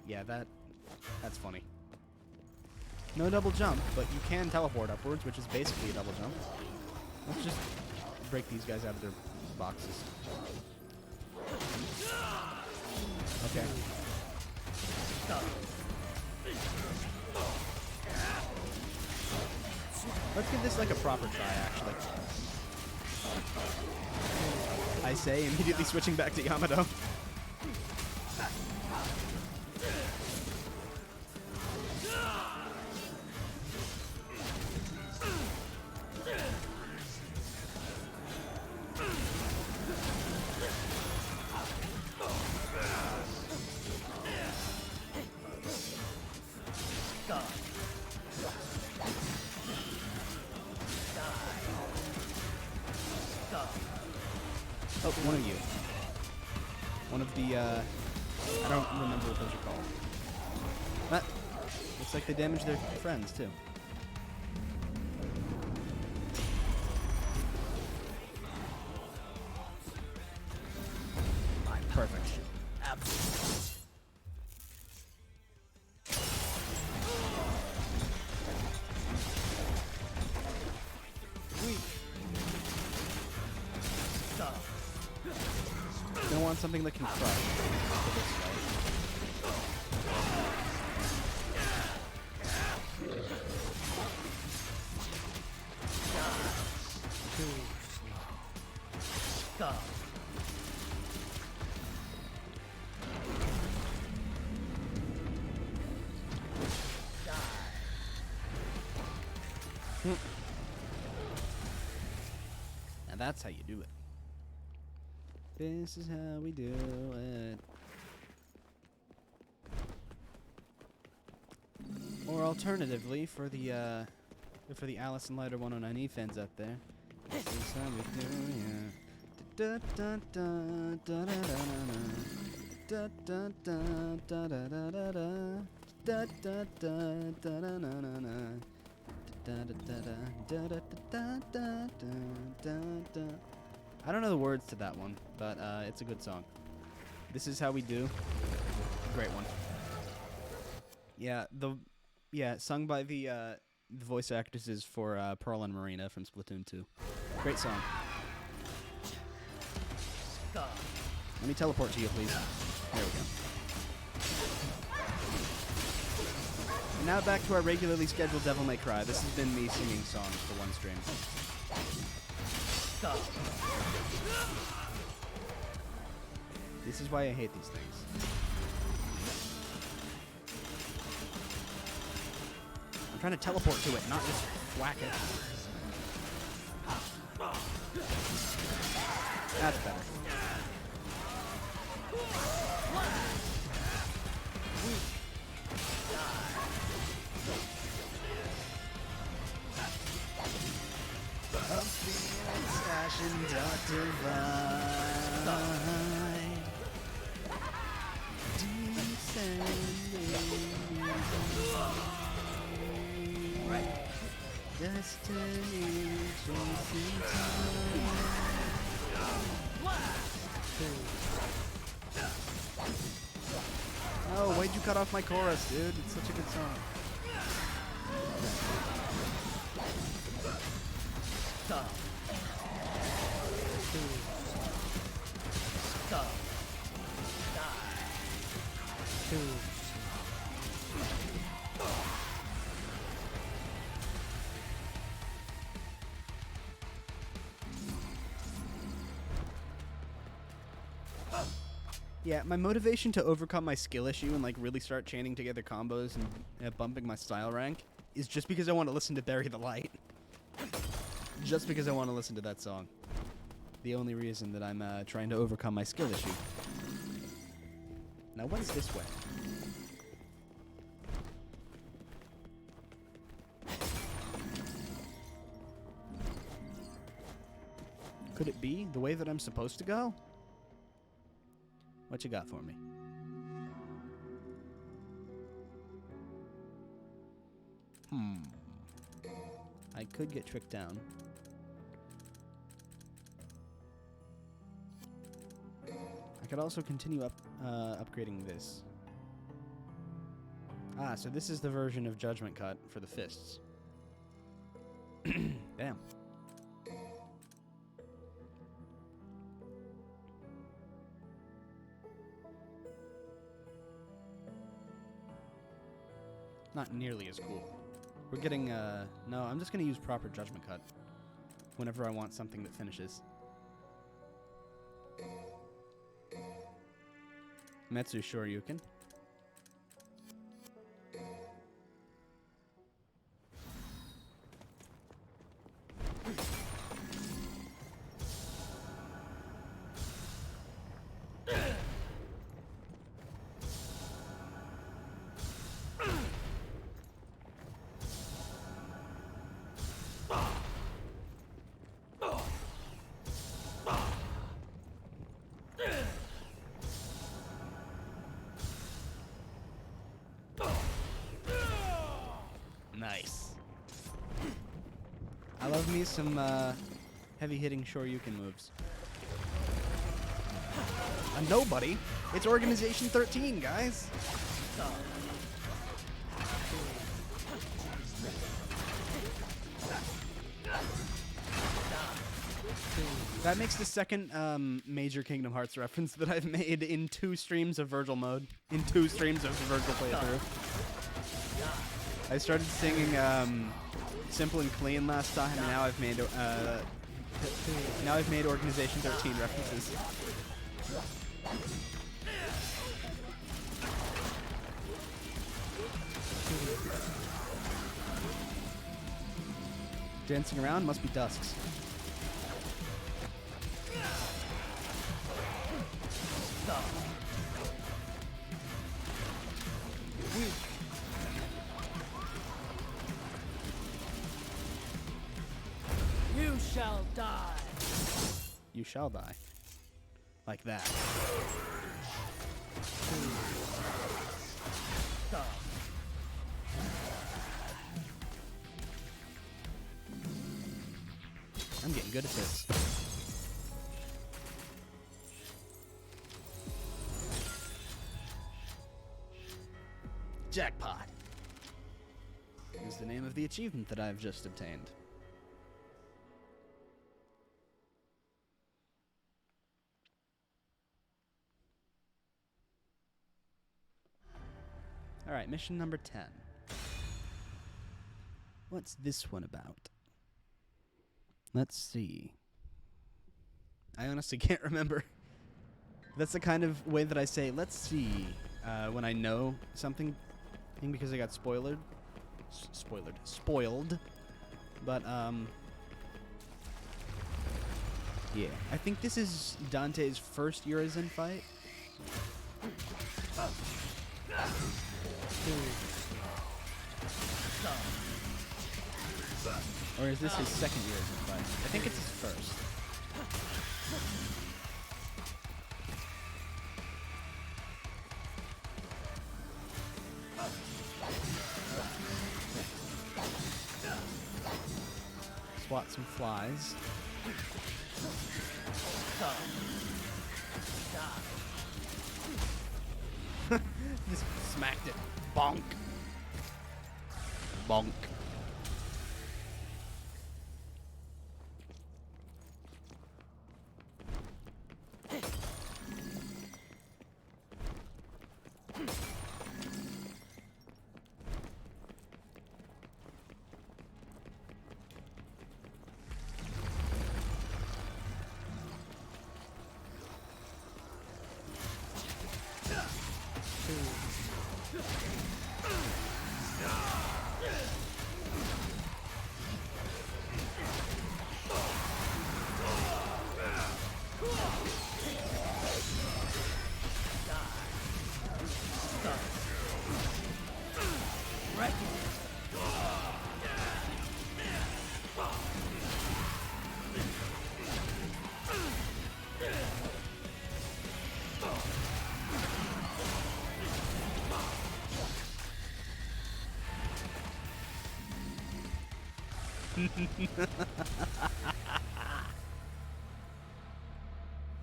Speaker 3: Yeah, that's funny. No double jump, but you can teleport upwards, which is basically a double jump. Let's just break these guys out of their boxes. Okay. Let's give this like a proper try, actually. I say, immediately switching back to Yamato. Oh, one of you. One of the, I don't remember what those are called. But, looks like they damaged their friends, too. Perfect. I want something that can crush. Now that's how you do it. This is how we do it. Or alternatively, for the Alice and Lighter 109E fans out there, this is how we do it. Da da da da da da da da da da da da da da da da da da. I don't know the words to that one, but it's a good song. This is how we do. Great one. Yeah, sung by the voice actresses for Pearl and Marina from Splatoon 2. Great song. Let me teleport to you, please. There we go. And now back to our regularly scheduled Devil May Cry. This has been me singing songs for one stream. This is why I hate these things. I'm trying to teleport to it, not just whack it. That's better. Oh, why'd you cut off my chorus, dude? It's such a good song. Yeah, my motivation to overcome my skill issue and like really start chaining together combos and bumping my style rank is just because I want to listen to Bury the Light. Just because I want to listen to that song. The only reason that I'm trying to overcome my skill issue. Now, what is this way? Could it be the way that I'm supposed to go? What you got for me? I could get tricked down. I could also continue upgrading this. Ah, so this is the version of Judgment Cut for the fists. Damn. Not nearly as cool. We're getting, no, I'm just gonna use proper Judgment Cut whenever I want something that finishes. Metsu Shoryuken. Nice. I love me some heavy-hitting Shoryuken moves. A nobody? It's Organization 13, guys! That makes the second major Kingdom Hearts reference that I've made in 2 streams of Virgil mode. In 2 streams of the Virgil playthrough. I started singing Simple and Clean last time, and now I've made Organization 13 references. Dancing around must be Dusks.
Speaker 2: You shall die.
Speaker 3: You shall die. Like that. I'm getting good at this. Jackpot is the name of the achievement that I've just obtained. Alright, mission number 10. What's this one about? Let's see. I honestly can't remember. That's the kind of way that I say, let's see, when I know something, because I got spoiled. But, yeah. I think this is Dante's first Urizen fight. Or is this his second Urizen fight? I think it's his first. Swat some flies. Just smacked it. Bonk. Bonk.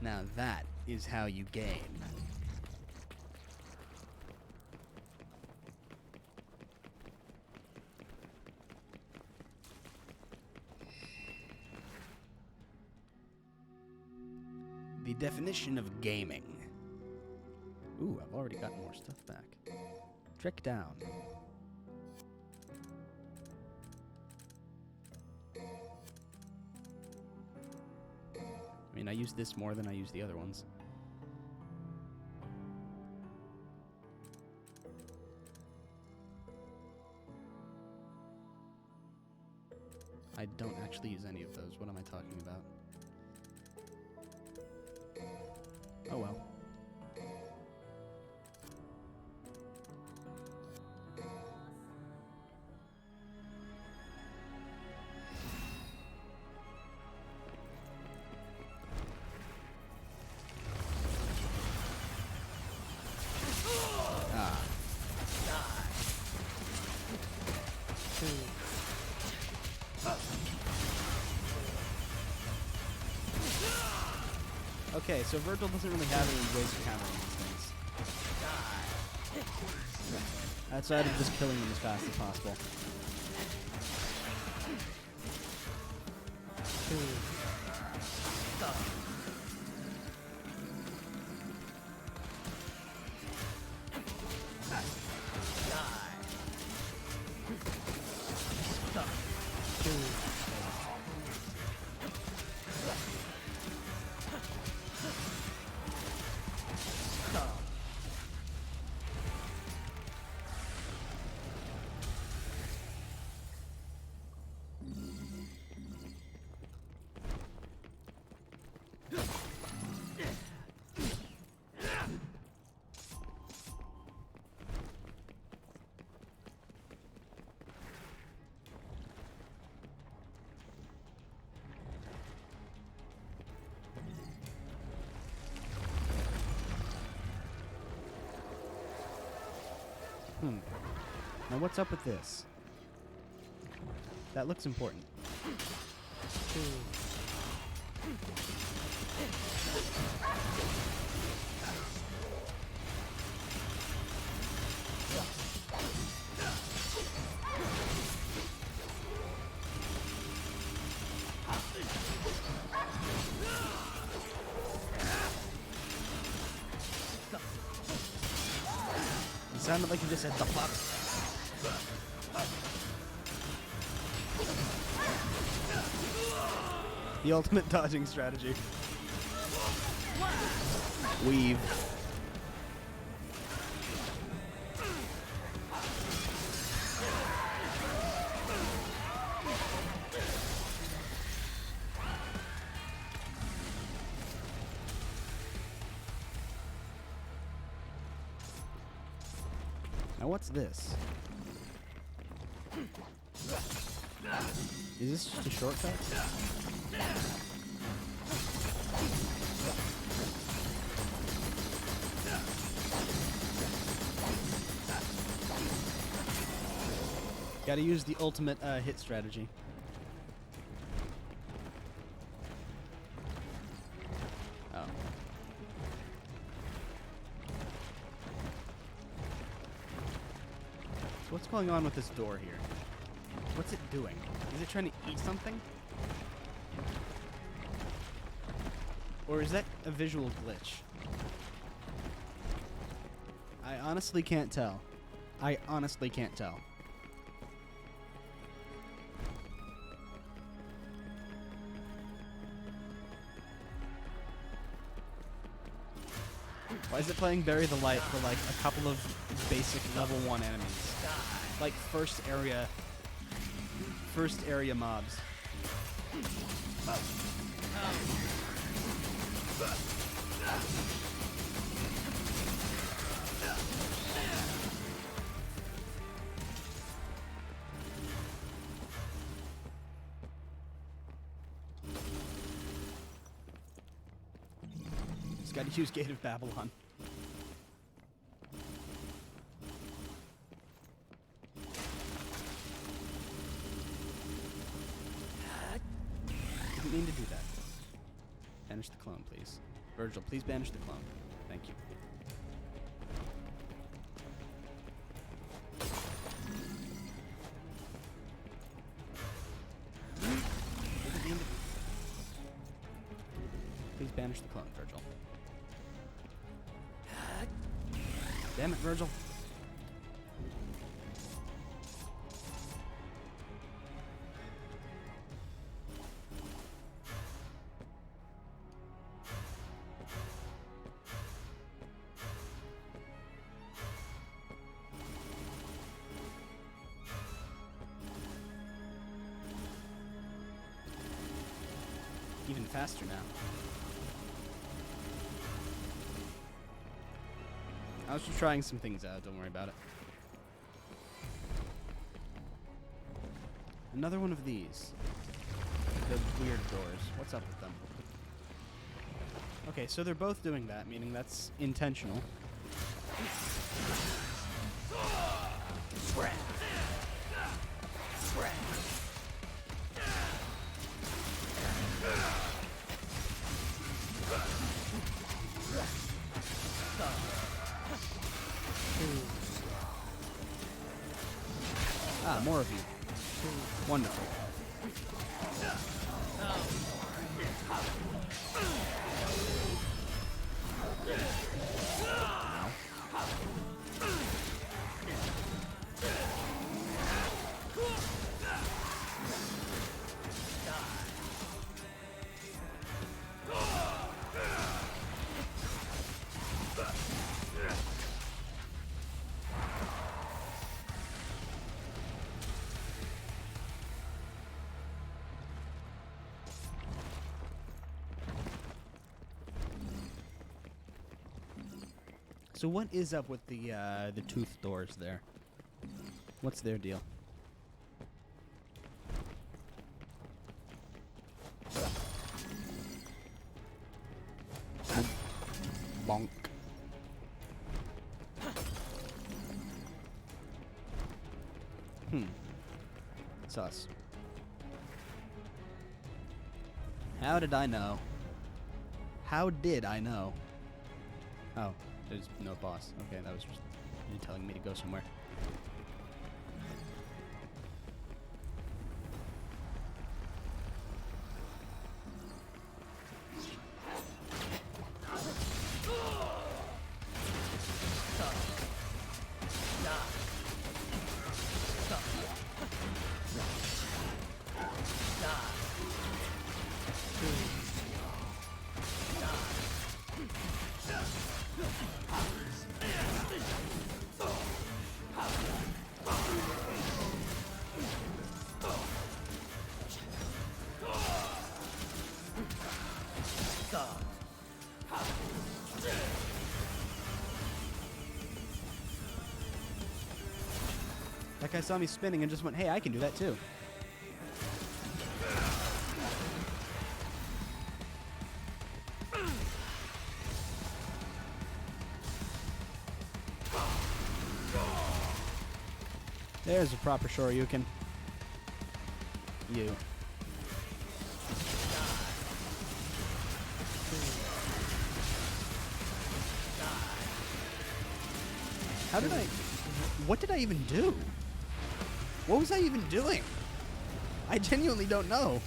Speaker 3: Now that is how you game. The definition of gaming. Ooh, I've already got more stuff back. Trick down. I mean, I use this more than I use the other ones. I don't actually use any of those. What am I talking about? Oh well. Okay, so Virgil doesn't really have any ways of countering these things. Outside of just killing them as fast as possible. Now what's up with this? That looks important. It sounded like you just said the fuck. The ultimate dodging strategy. Weave. Now what's this? Is this just a shortcut? Gotta use the ultimate hit strategy. Oh. So what's going on with this door here? What's it doing? Is it trying to eat something? Or is that a visual glitch? I honestly can't tell. I honestly can't tell. Why is it playing Bury the Light for like a couple of basic level 1 enemies? Like first area mobs. Just gotta use Gate of Babylon. Didn't mean to do that. Banish the clone, please. Virgil, please banish the clone. Thank you. Didn't mean to. Please banish Punish the clone, Virgil. Damn it, Virgil. Even faster now. I was just trying some things out, don't worry about it. Another one of these. The weird doors. What's up with them? Okay, so they're both doing that, meaning that's intentional. Ah, more of you. Wonderful. So what is up with the tooth doors there? What's their deal? Bonk. Sus. How did I know? How did I know? Oh, there's no boss. Okay, that was just you telling me to go somewhere. That guy saw me spinning and just went, hey, I can do that too. There's a proper Shoryuken. You. How did I... What did I even do? What was I even doing? I genuinely don't know.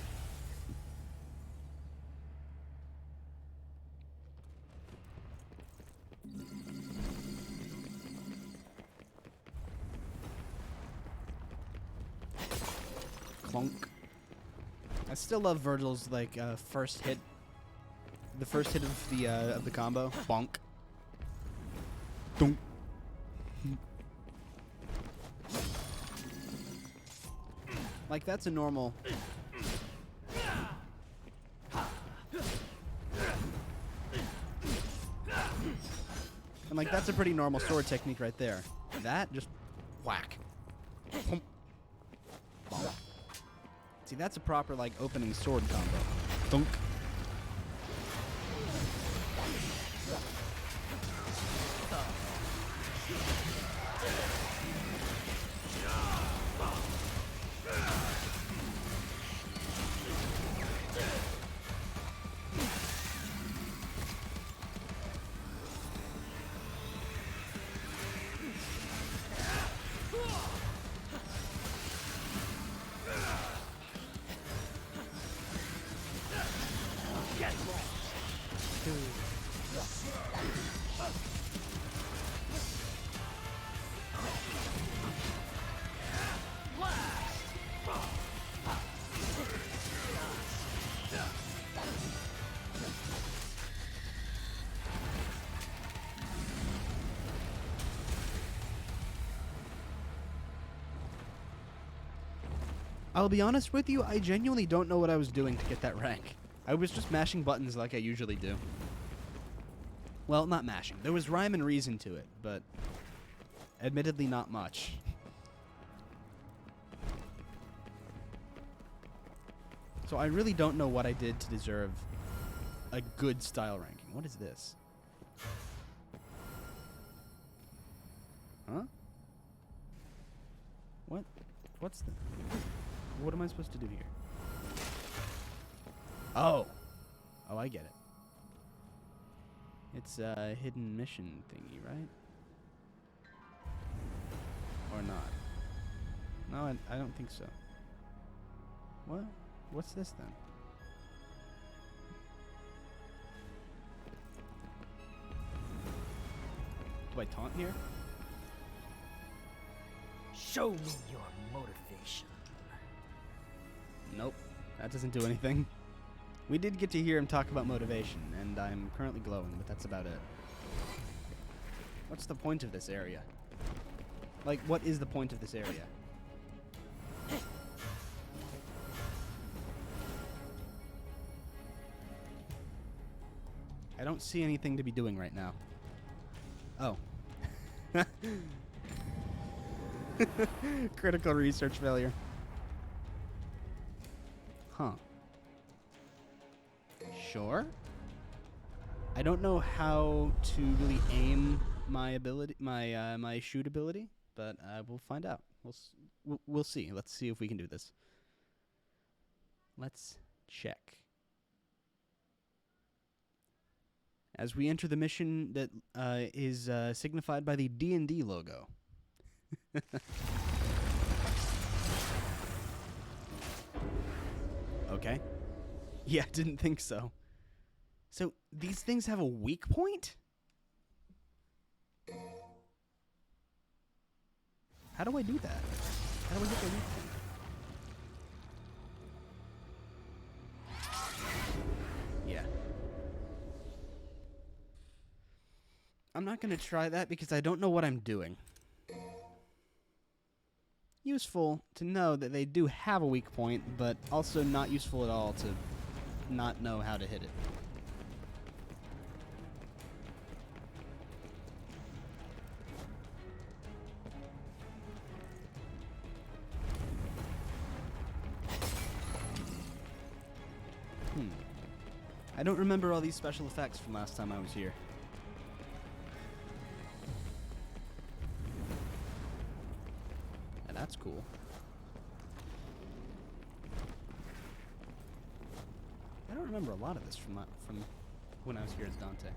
Speaker 3: Clunk. I still love Virgil's like first hit. The first hit of the combo. Bonk. Dunk. Like, that's a normal... And, like, that's a pretty normal sword technique right there. That, just whack. Pump. Bonk. See, that's a proper, like, opening sword combo. Dunk. I'll be honest with you, I genuinely don't know what I was doing to get that rank. I was just mashing buttons like I usually do. Well, not mashing. There was rhyme and reason to it, but admittedly not much. So I really don't know what I did to deserve a good style ranking. What is this? Huh? What? What's the... What am I supposed to do here? Oh! Oh, I get it. It's a hidden mission thingy, right? Or not? No, I don't think so. What? What's this then? Do I taunt here?
Speaker 2: Show me your motivation.
Speaker 3: Nope. That doesn't do anything. We did get to hear him talk about motivation, and I'm currently glowing, but that's about it. What's the point of this area? Like, what is the point of this area? I don't see anything to be doing right now. Oh. Critical research failure. Huh. Sure. I don't know how to really aim my ability, my shoot ability, but we'll find out. We'll see. Let's see if we can do this. Let's check. As we enter the mission that is signified by the D&D logo. Okay. Yeah, didn't think so. So, these things have a weak point? How do I do that? How do I get the weak point? Yeah. I'm not going to try that because I don't know what I'm doing. Useful to know that they do have a weak point, but also not useful at all to not know how to hit it. I don't remember all these special effects from last time I was here. That's cool. I don't remember a lot of this from when I was here as Dante.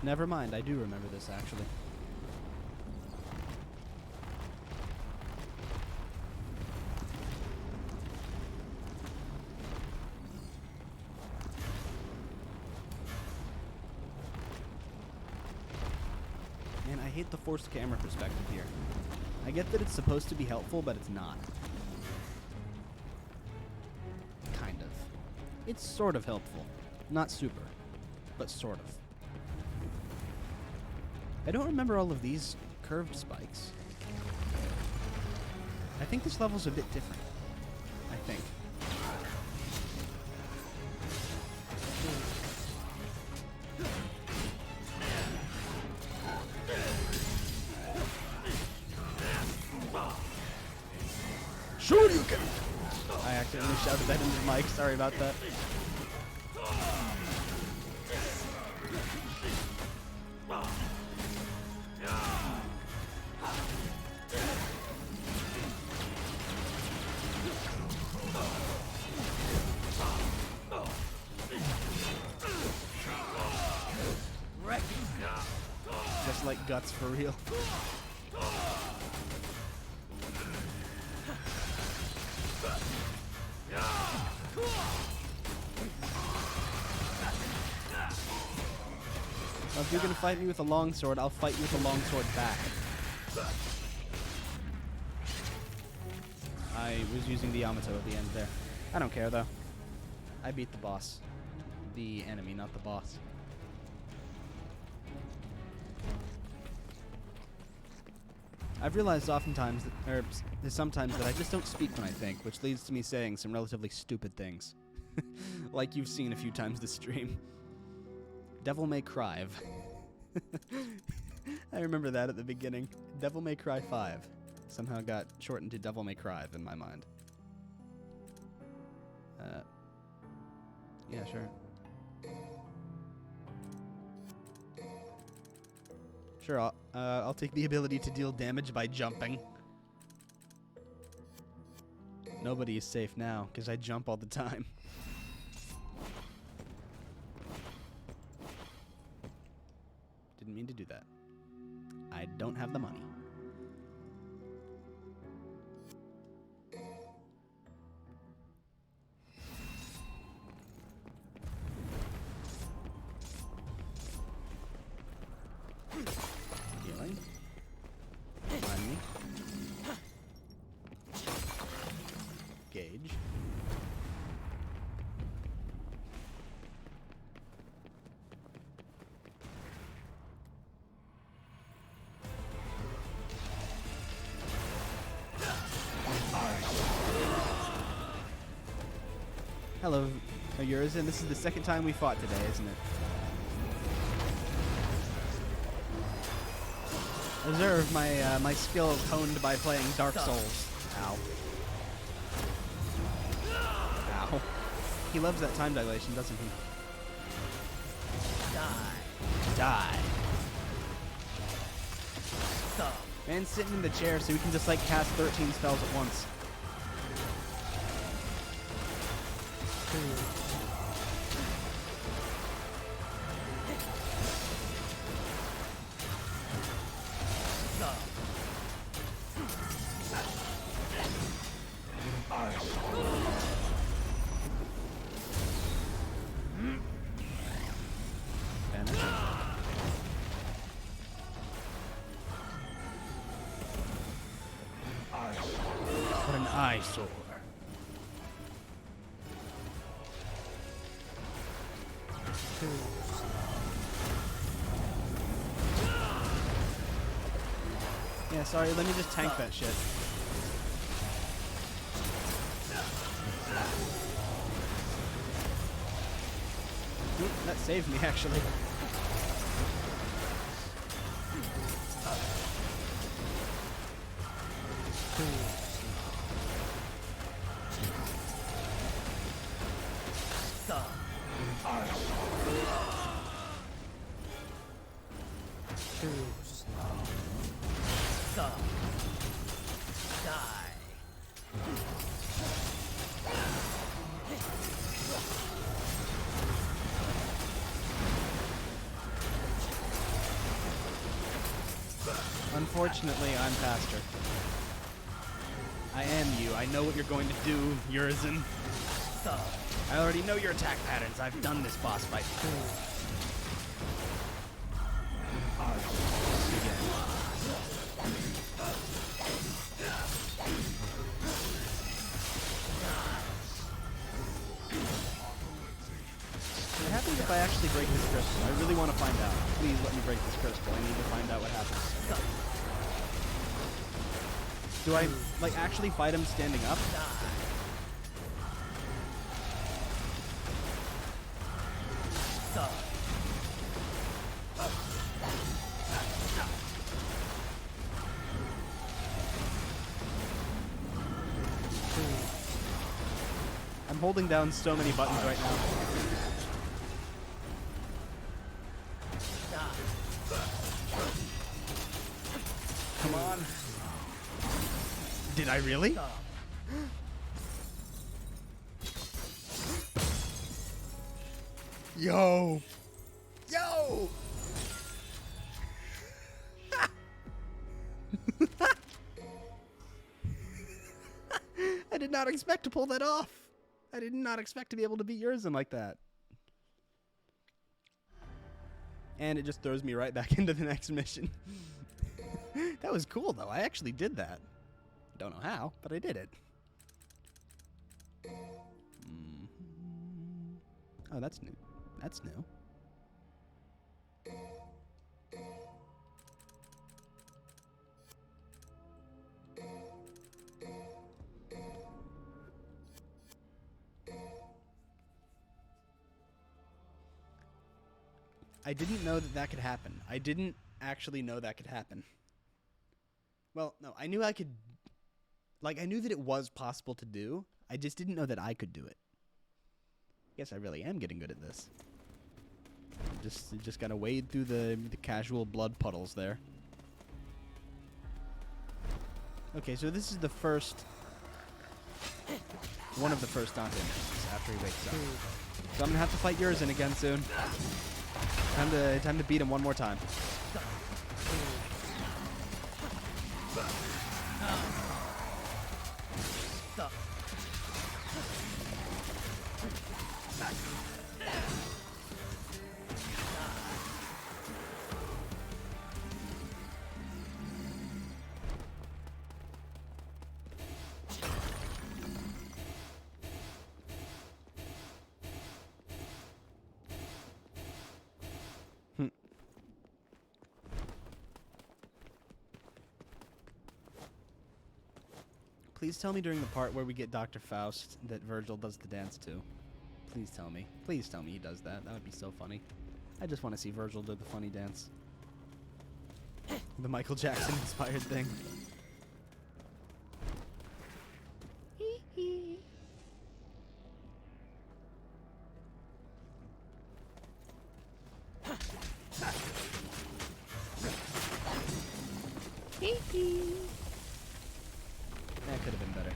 Speaker 3: Never mind, I do remember this actually. Man, I hate the forced camera perspective here. I get that it's supposed to be helpful, but it's not. Kind of. It's sort of helpful. Not super, but sort of. I don't remember all of these curved spikes. I think this level's a bit different. I think. Sure you can! I accidentally shouted that into the mic. Sorry about that. guts for real. Well, if you're gonna fight me with a longsword, I'll fight you with a longsword back. I was using the Yamato at the end there. I don't care though. I beat the boss. The enemy, not the boss. I've realized oftentimes that, or there's sometimes that I just don't speak when I think, which leads to me saying some relatively stupid things. Like you've seen a few times this stream. Devil May Cry. I remember that at the beginning. Devil May Cry 5 somehow got shortened to Devil May Cry in my mind. Yeah, sure. Sure, I'll take the ability to deal damage by jumping. Nobody is safe now, because I jump all the time. Didn't mean to do that. I don't have the money. Healing. Find me. Gauge. Hello, Urizen. This is the second time we fought today, isn't it? Observe my my skills honed by playing Dark Souls. Ow. Ow. He loves that time dilation, doesn't he? Die. Man's sitting in the chair so he can just like cast 13 spells at once. What an eyesore. Yeah, sorry, let me just tank that shit. Oop, that saved me, actually. Unfortunately, I'm past her. I am you. I know what you're going to do, Urizen. I already know your attack patterns. I've done this boss fight. What happens if I actually break this crystal? I really want to find out. Please let me break this crystal. I need to find out what happens. Do I, like, actually fight him standing up? I'm holding down so many buttons right now. Come on. Did I really? Yo! Yo! I did not expect to pull that off. I did not expect to be able to beat Urizen like that. And it just throws me right back into the next mission. That was cool, though. I actually did that. Don't know how, but I did it. Oh, that's new. That's new. I didn't know that that could happen. I didn't actually know that could happen. Well, no, I knew I could... Like, I knew that it was possible to do. I just didn't know that I could do it. Guess I really am getting good at this. Just gotta wade through the casual blood puddles there. Okay, so this is the first... One of the first Dante missions after he wakes up. So I'm gonna have to fight Urizen again soon. Time to beat him one more time. Please tell me during the part where we get Dr. Faust that Virgil does the dance too. Please tell me. Please tell me he does that. That would be so funny. I just want to see Virgil do the funny dance. The Michael Jackson inspired thing. That could have been better.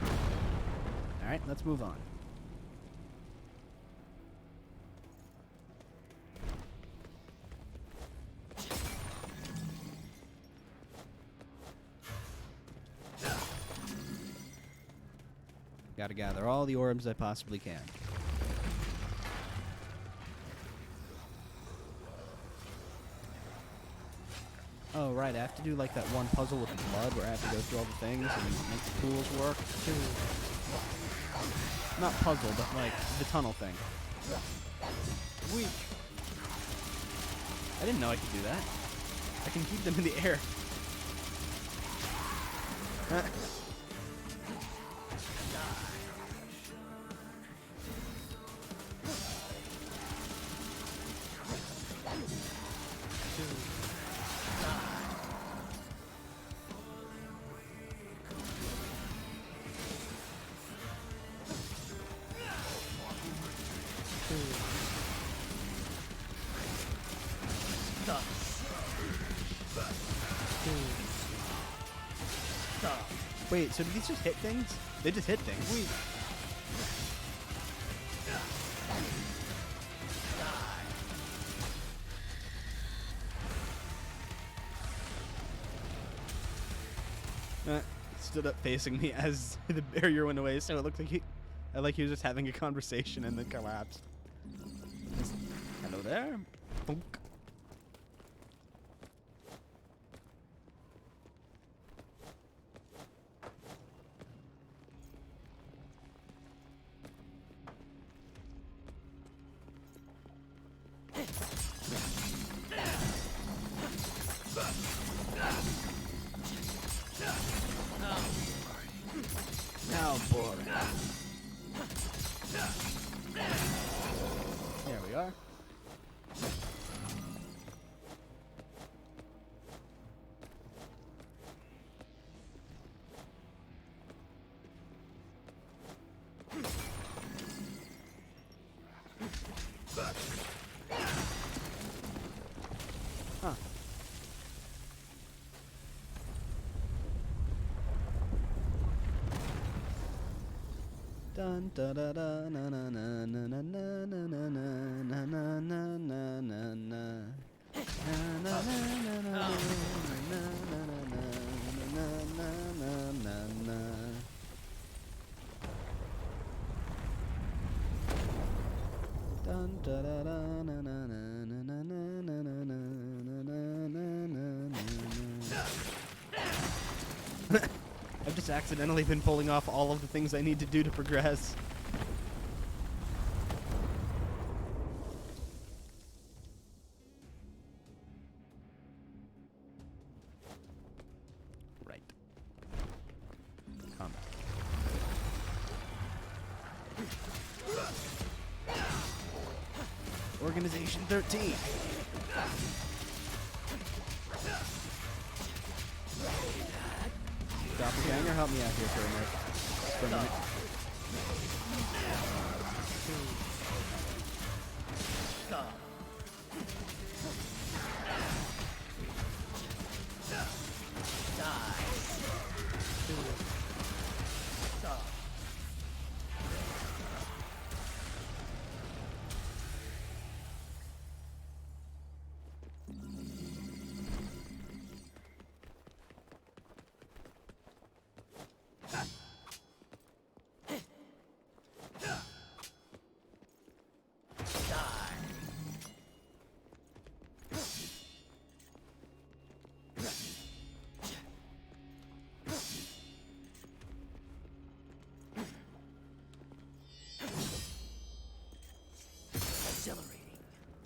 Speaker 3: Alright, let's move on. Gotta gather all the orbs I possibly can. Oh, right, I have to do like that one puzzle with the blood where I have to go through all the things and make the tools work. Not puzzle, but like the tunnel thing. Weak. I didn't know I could do that. I can keep them in the air. Wait, so did these just hit things? They just hit things. Stood up facing me as the barrier went away, so it looked like he was just having a conversation and then collapsed. Hello there. Bonk. Now, boy. There we are. Huh. Dun da da da na na na na na na na na na na na na na na.
Speaker 1: I've just accidentally been pulling off all of the things I need to do to progress. Right. Combat. Organization 13. Doppelganger, help me out here for a minute.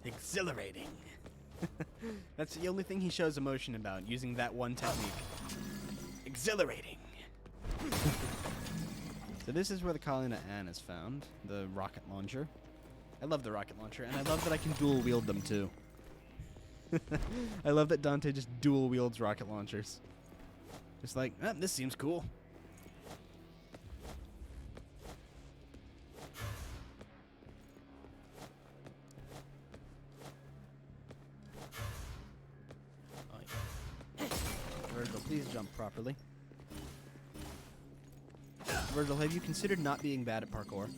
Speaker 1: Exhilarating. That's the only thing he shows emotion about, using that one technique. Exhilarating. So this is where the Colony of Anne is found, the rocket launcher. I love the rocket launcher, and I love that I can dual wield them too. I love that Dante just dual wields rocket launchers. Just like, this seems cool. Virgil, please jump properly. Virgil, have you considered not being bad at parkour?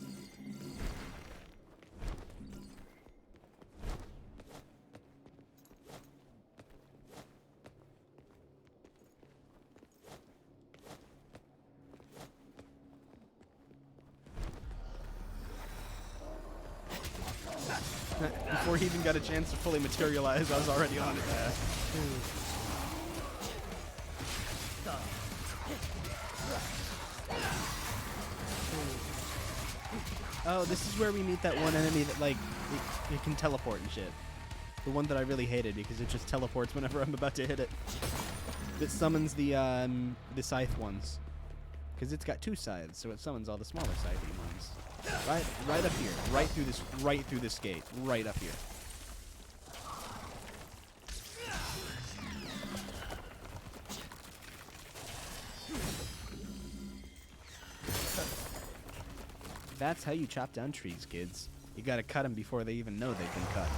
Speaker 1: Before he even got a chance to fully materialize, I was already on it. Oh, this is where we meet that one enemy that, like, it can teleport and shit. The one that I really hated because it just teleports whenever I'm about to hit it. It summons the scythe ones. Because it's got two scythes, so it summons all the smaller scythe ones. Right up here. Right through this gate. Right up here. That's how you chop down trees, kids. You gotta cut them before they even know they've been cut.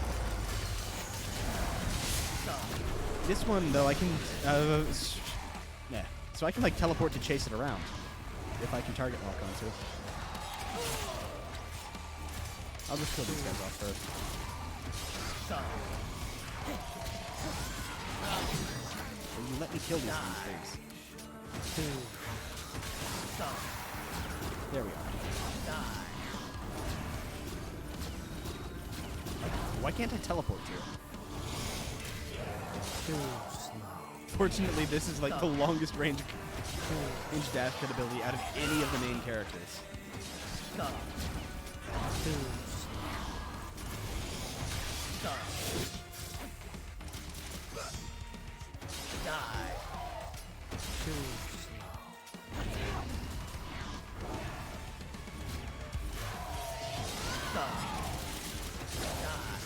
Speaker 1: This one, though, I can... yeah. So I can, like, teleport to chase it around. If I can target lock onto it. I'll just kill these guys off first. Will you let me kill these things? There we are. Why can't I teleport to it? Fortunately, this is like the longest range dash cut ability out of any of the main characters.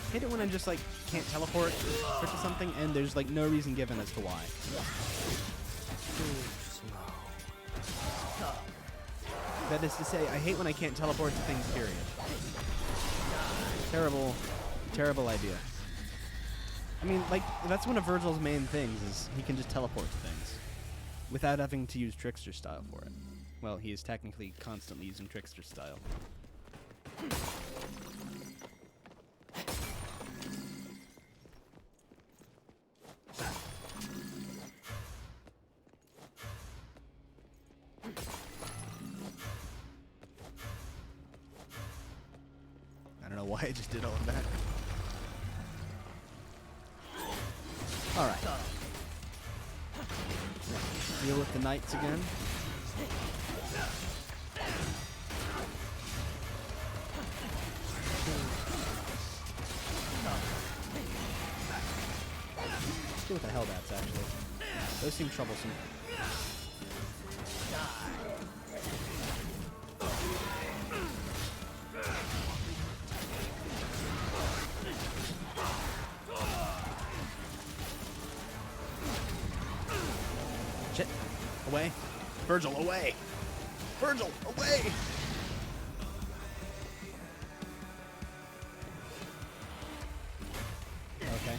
Speaker 1: I hate it when I just like can't teleport or to something and there's like no reason given as to why. That is to say, I hate when I can't teleport to things, period. Terrible idea. I mean, like, that's one of Virgil's main things, is he can just teleport to things without having to use Trickster style for it. Well, he is technically constantly using Trickster style. I don't know why I just did all of that. Alright.
Speaker 3: Deal with the knights again. Let's deal with the Hellbats, actually. Those seem troublesome. Shit. Away. Virgil, away. Virgil, away. Okay.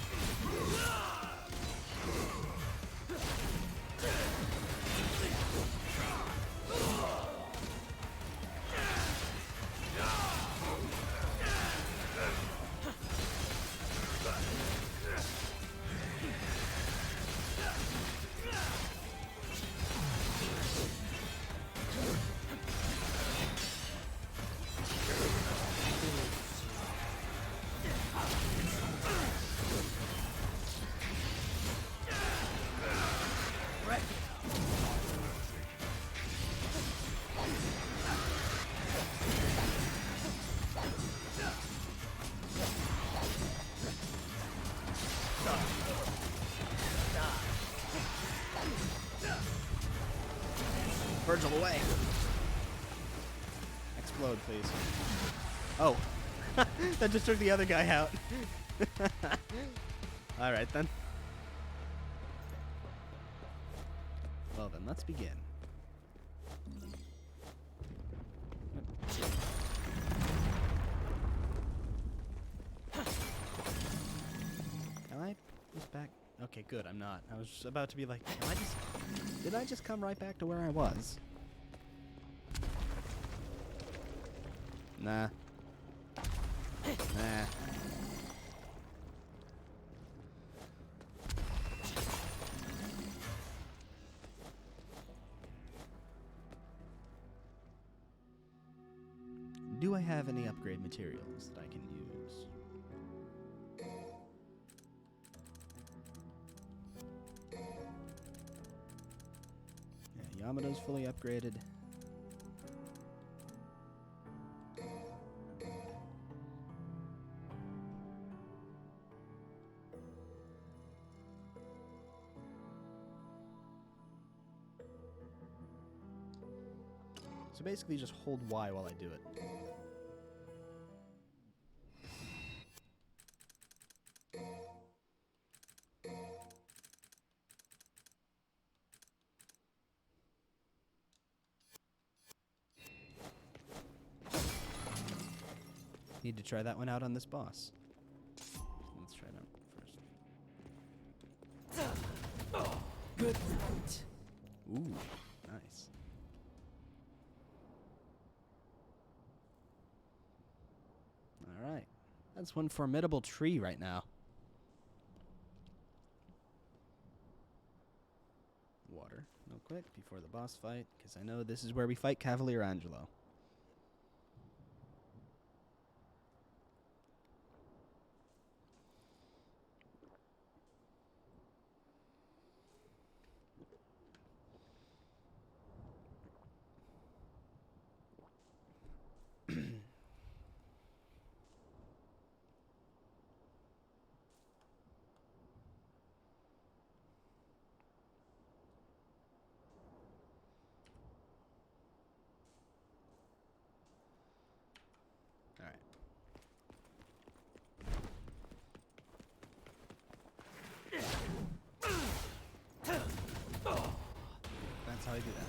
Speaker 3: Virgil, away. Explode, please. Oh. That just took the other guy out. Alright, then. Well, then, let's begin. Am I just back? Okay, good, I'm not. I was just about to be like, did I just come right back to where I was? Nah. Nah. Do I have any upgrade materials that I can use? Yeah, Yamato's fully upgraded. So basically just hold Y while I do it. Need to try that one out on this boss. Let's try it out first.
Speaker 2: Good night.
Speaker 3: Ooh, nice. Alright. That's one formidable tree right now. Water, real quick, before the boss fight, because I know this is where we fight Cavalier Angelo. That's how I do that.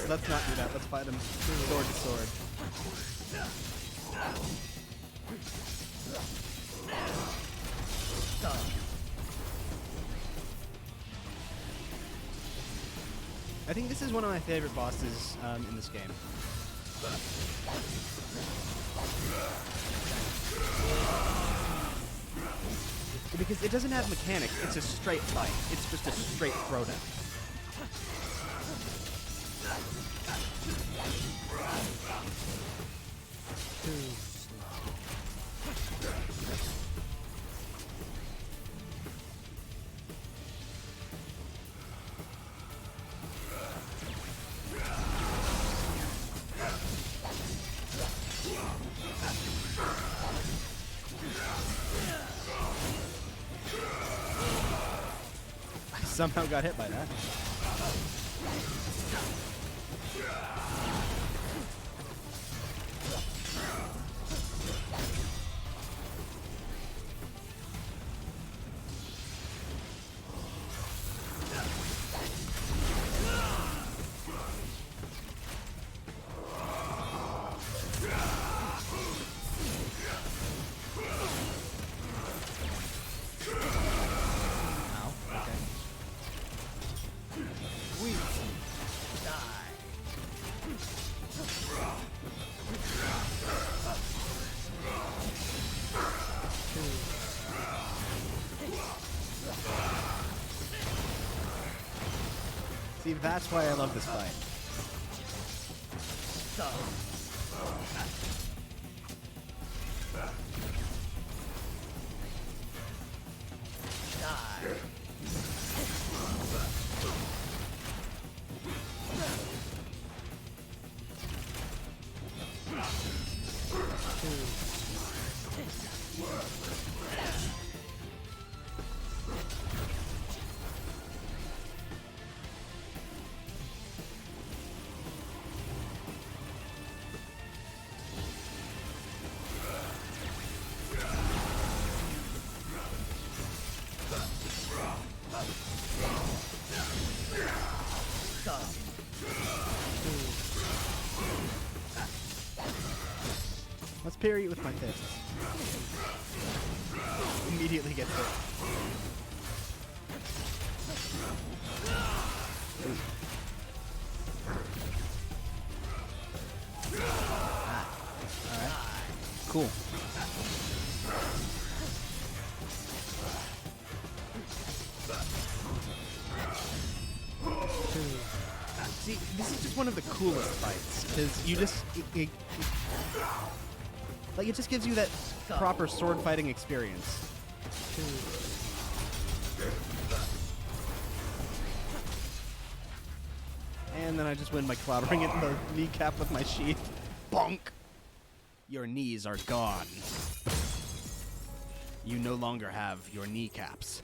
Speaker 3: Let's not do that. Let's fight him sword to sword. I think this is one of my favorite bosses in this game. Because it doesn't have mechanics, it's a straight fight. It's just a straight throwdown. I somehow got hit by that. See, that's why I love this fight. Let's parry it with my fists. Immediately gets hit. Alright. Cool. See, this is just one of the coolest fights, because you just... Like, it just gives you that proper sword fighting experience. And then I just win by clobbering it in the kneecap with my sheath. Bonk! Your knees are gone. You no longer have your kneecaps.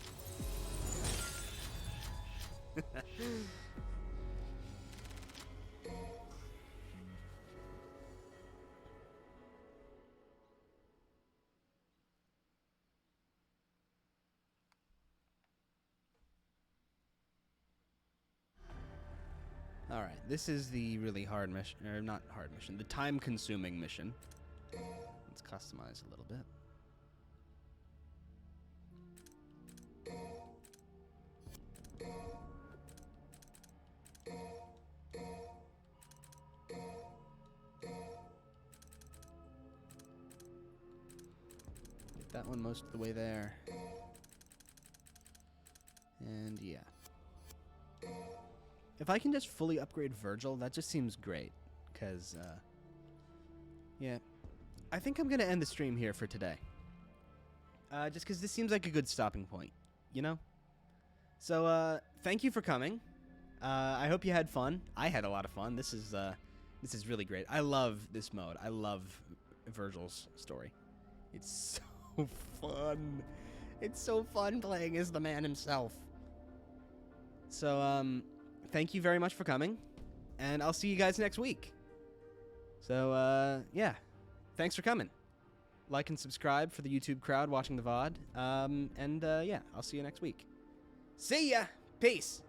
Speaker 3: Alright, this is the really hard mission, or not hard mission, the time-consuming mission. Let's customize a little bit. Get that one most of the way there. And yeah. If I can just fully upgrade Virgil, that just seems great. Because, yeah. I think I'm going to end the stream here for today. Just because this seems like a good stopping point, you know? So, thank you for coming. I hope you had fun. I had a lot of fun. This is really great. I love this mode. I love Virgil's story. It's so fun. It's so fun playing as the man himself. So, thank you very much for coming, and I'll see you guys next week. So, yeah. Thanks for coming. Like and subscribe for the YouTube crowd watching the VOD. And, yeah, I'll see you next week. See ya! Peace!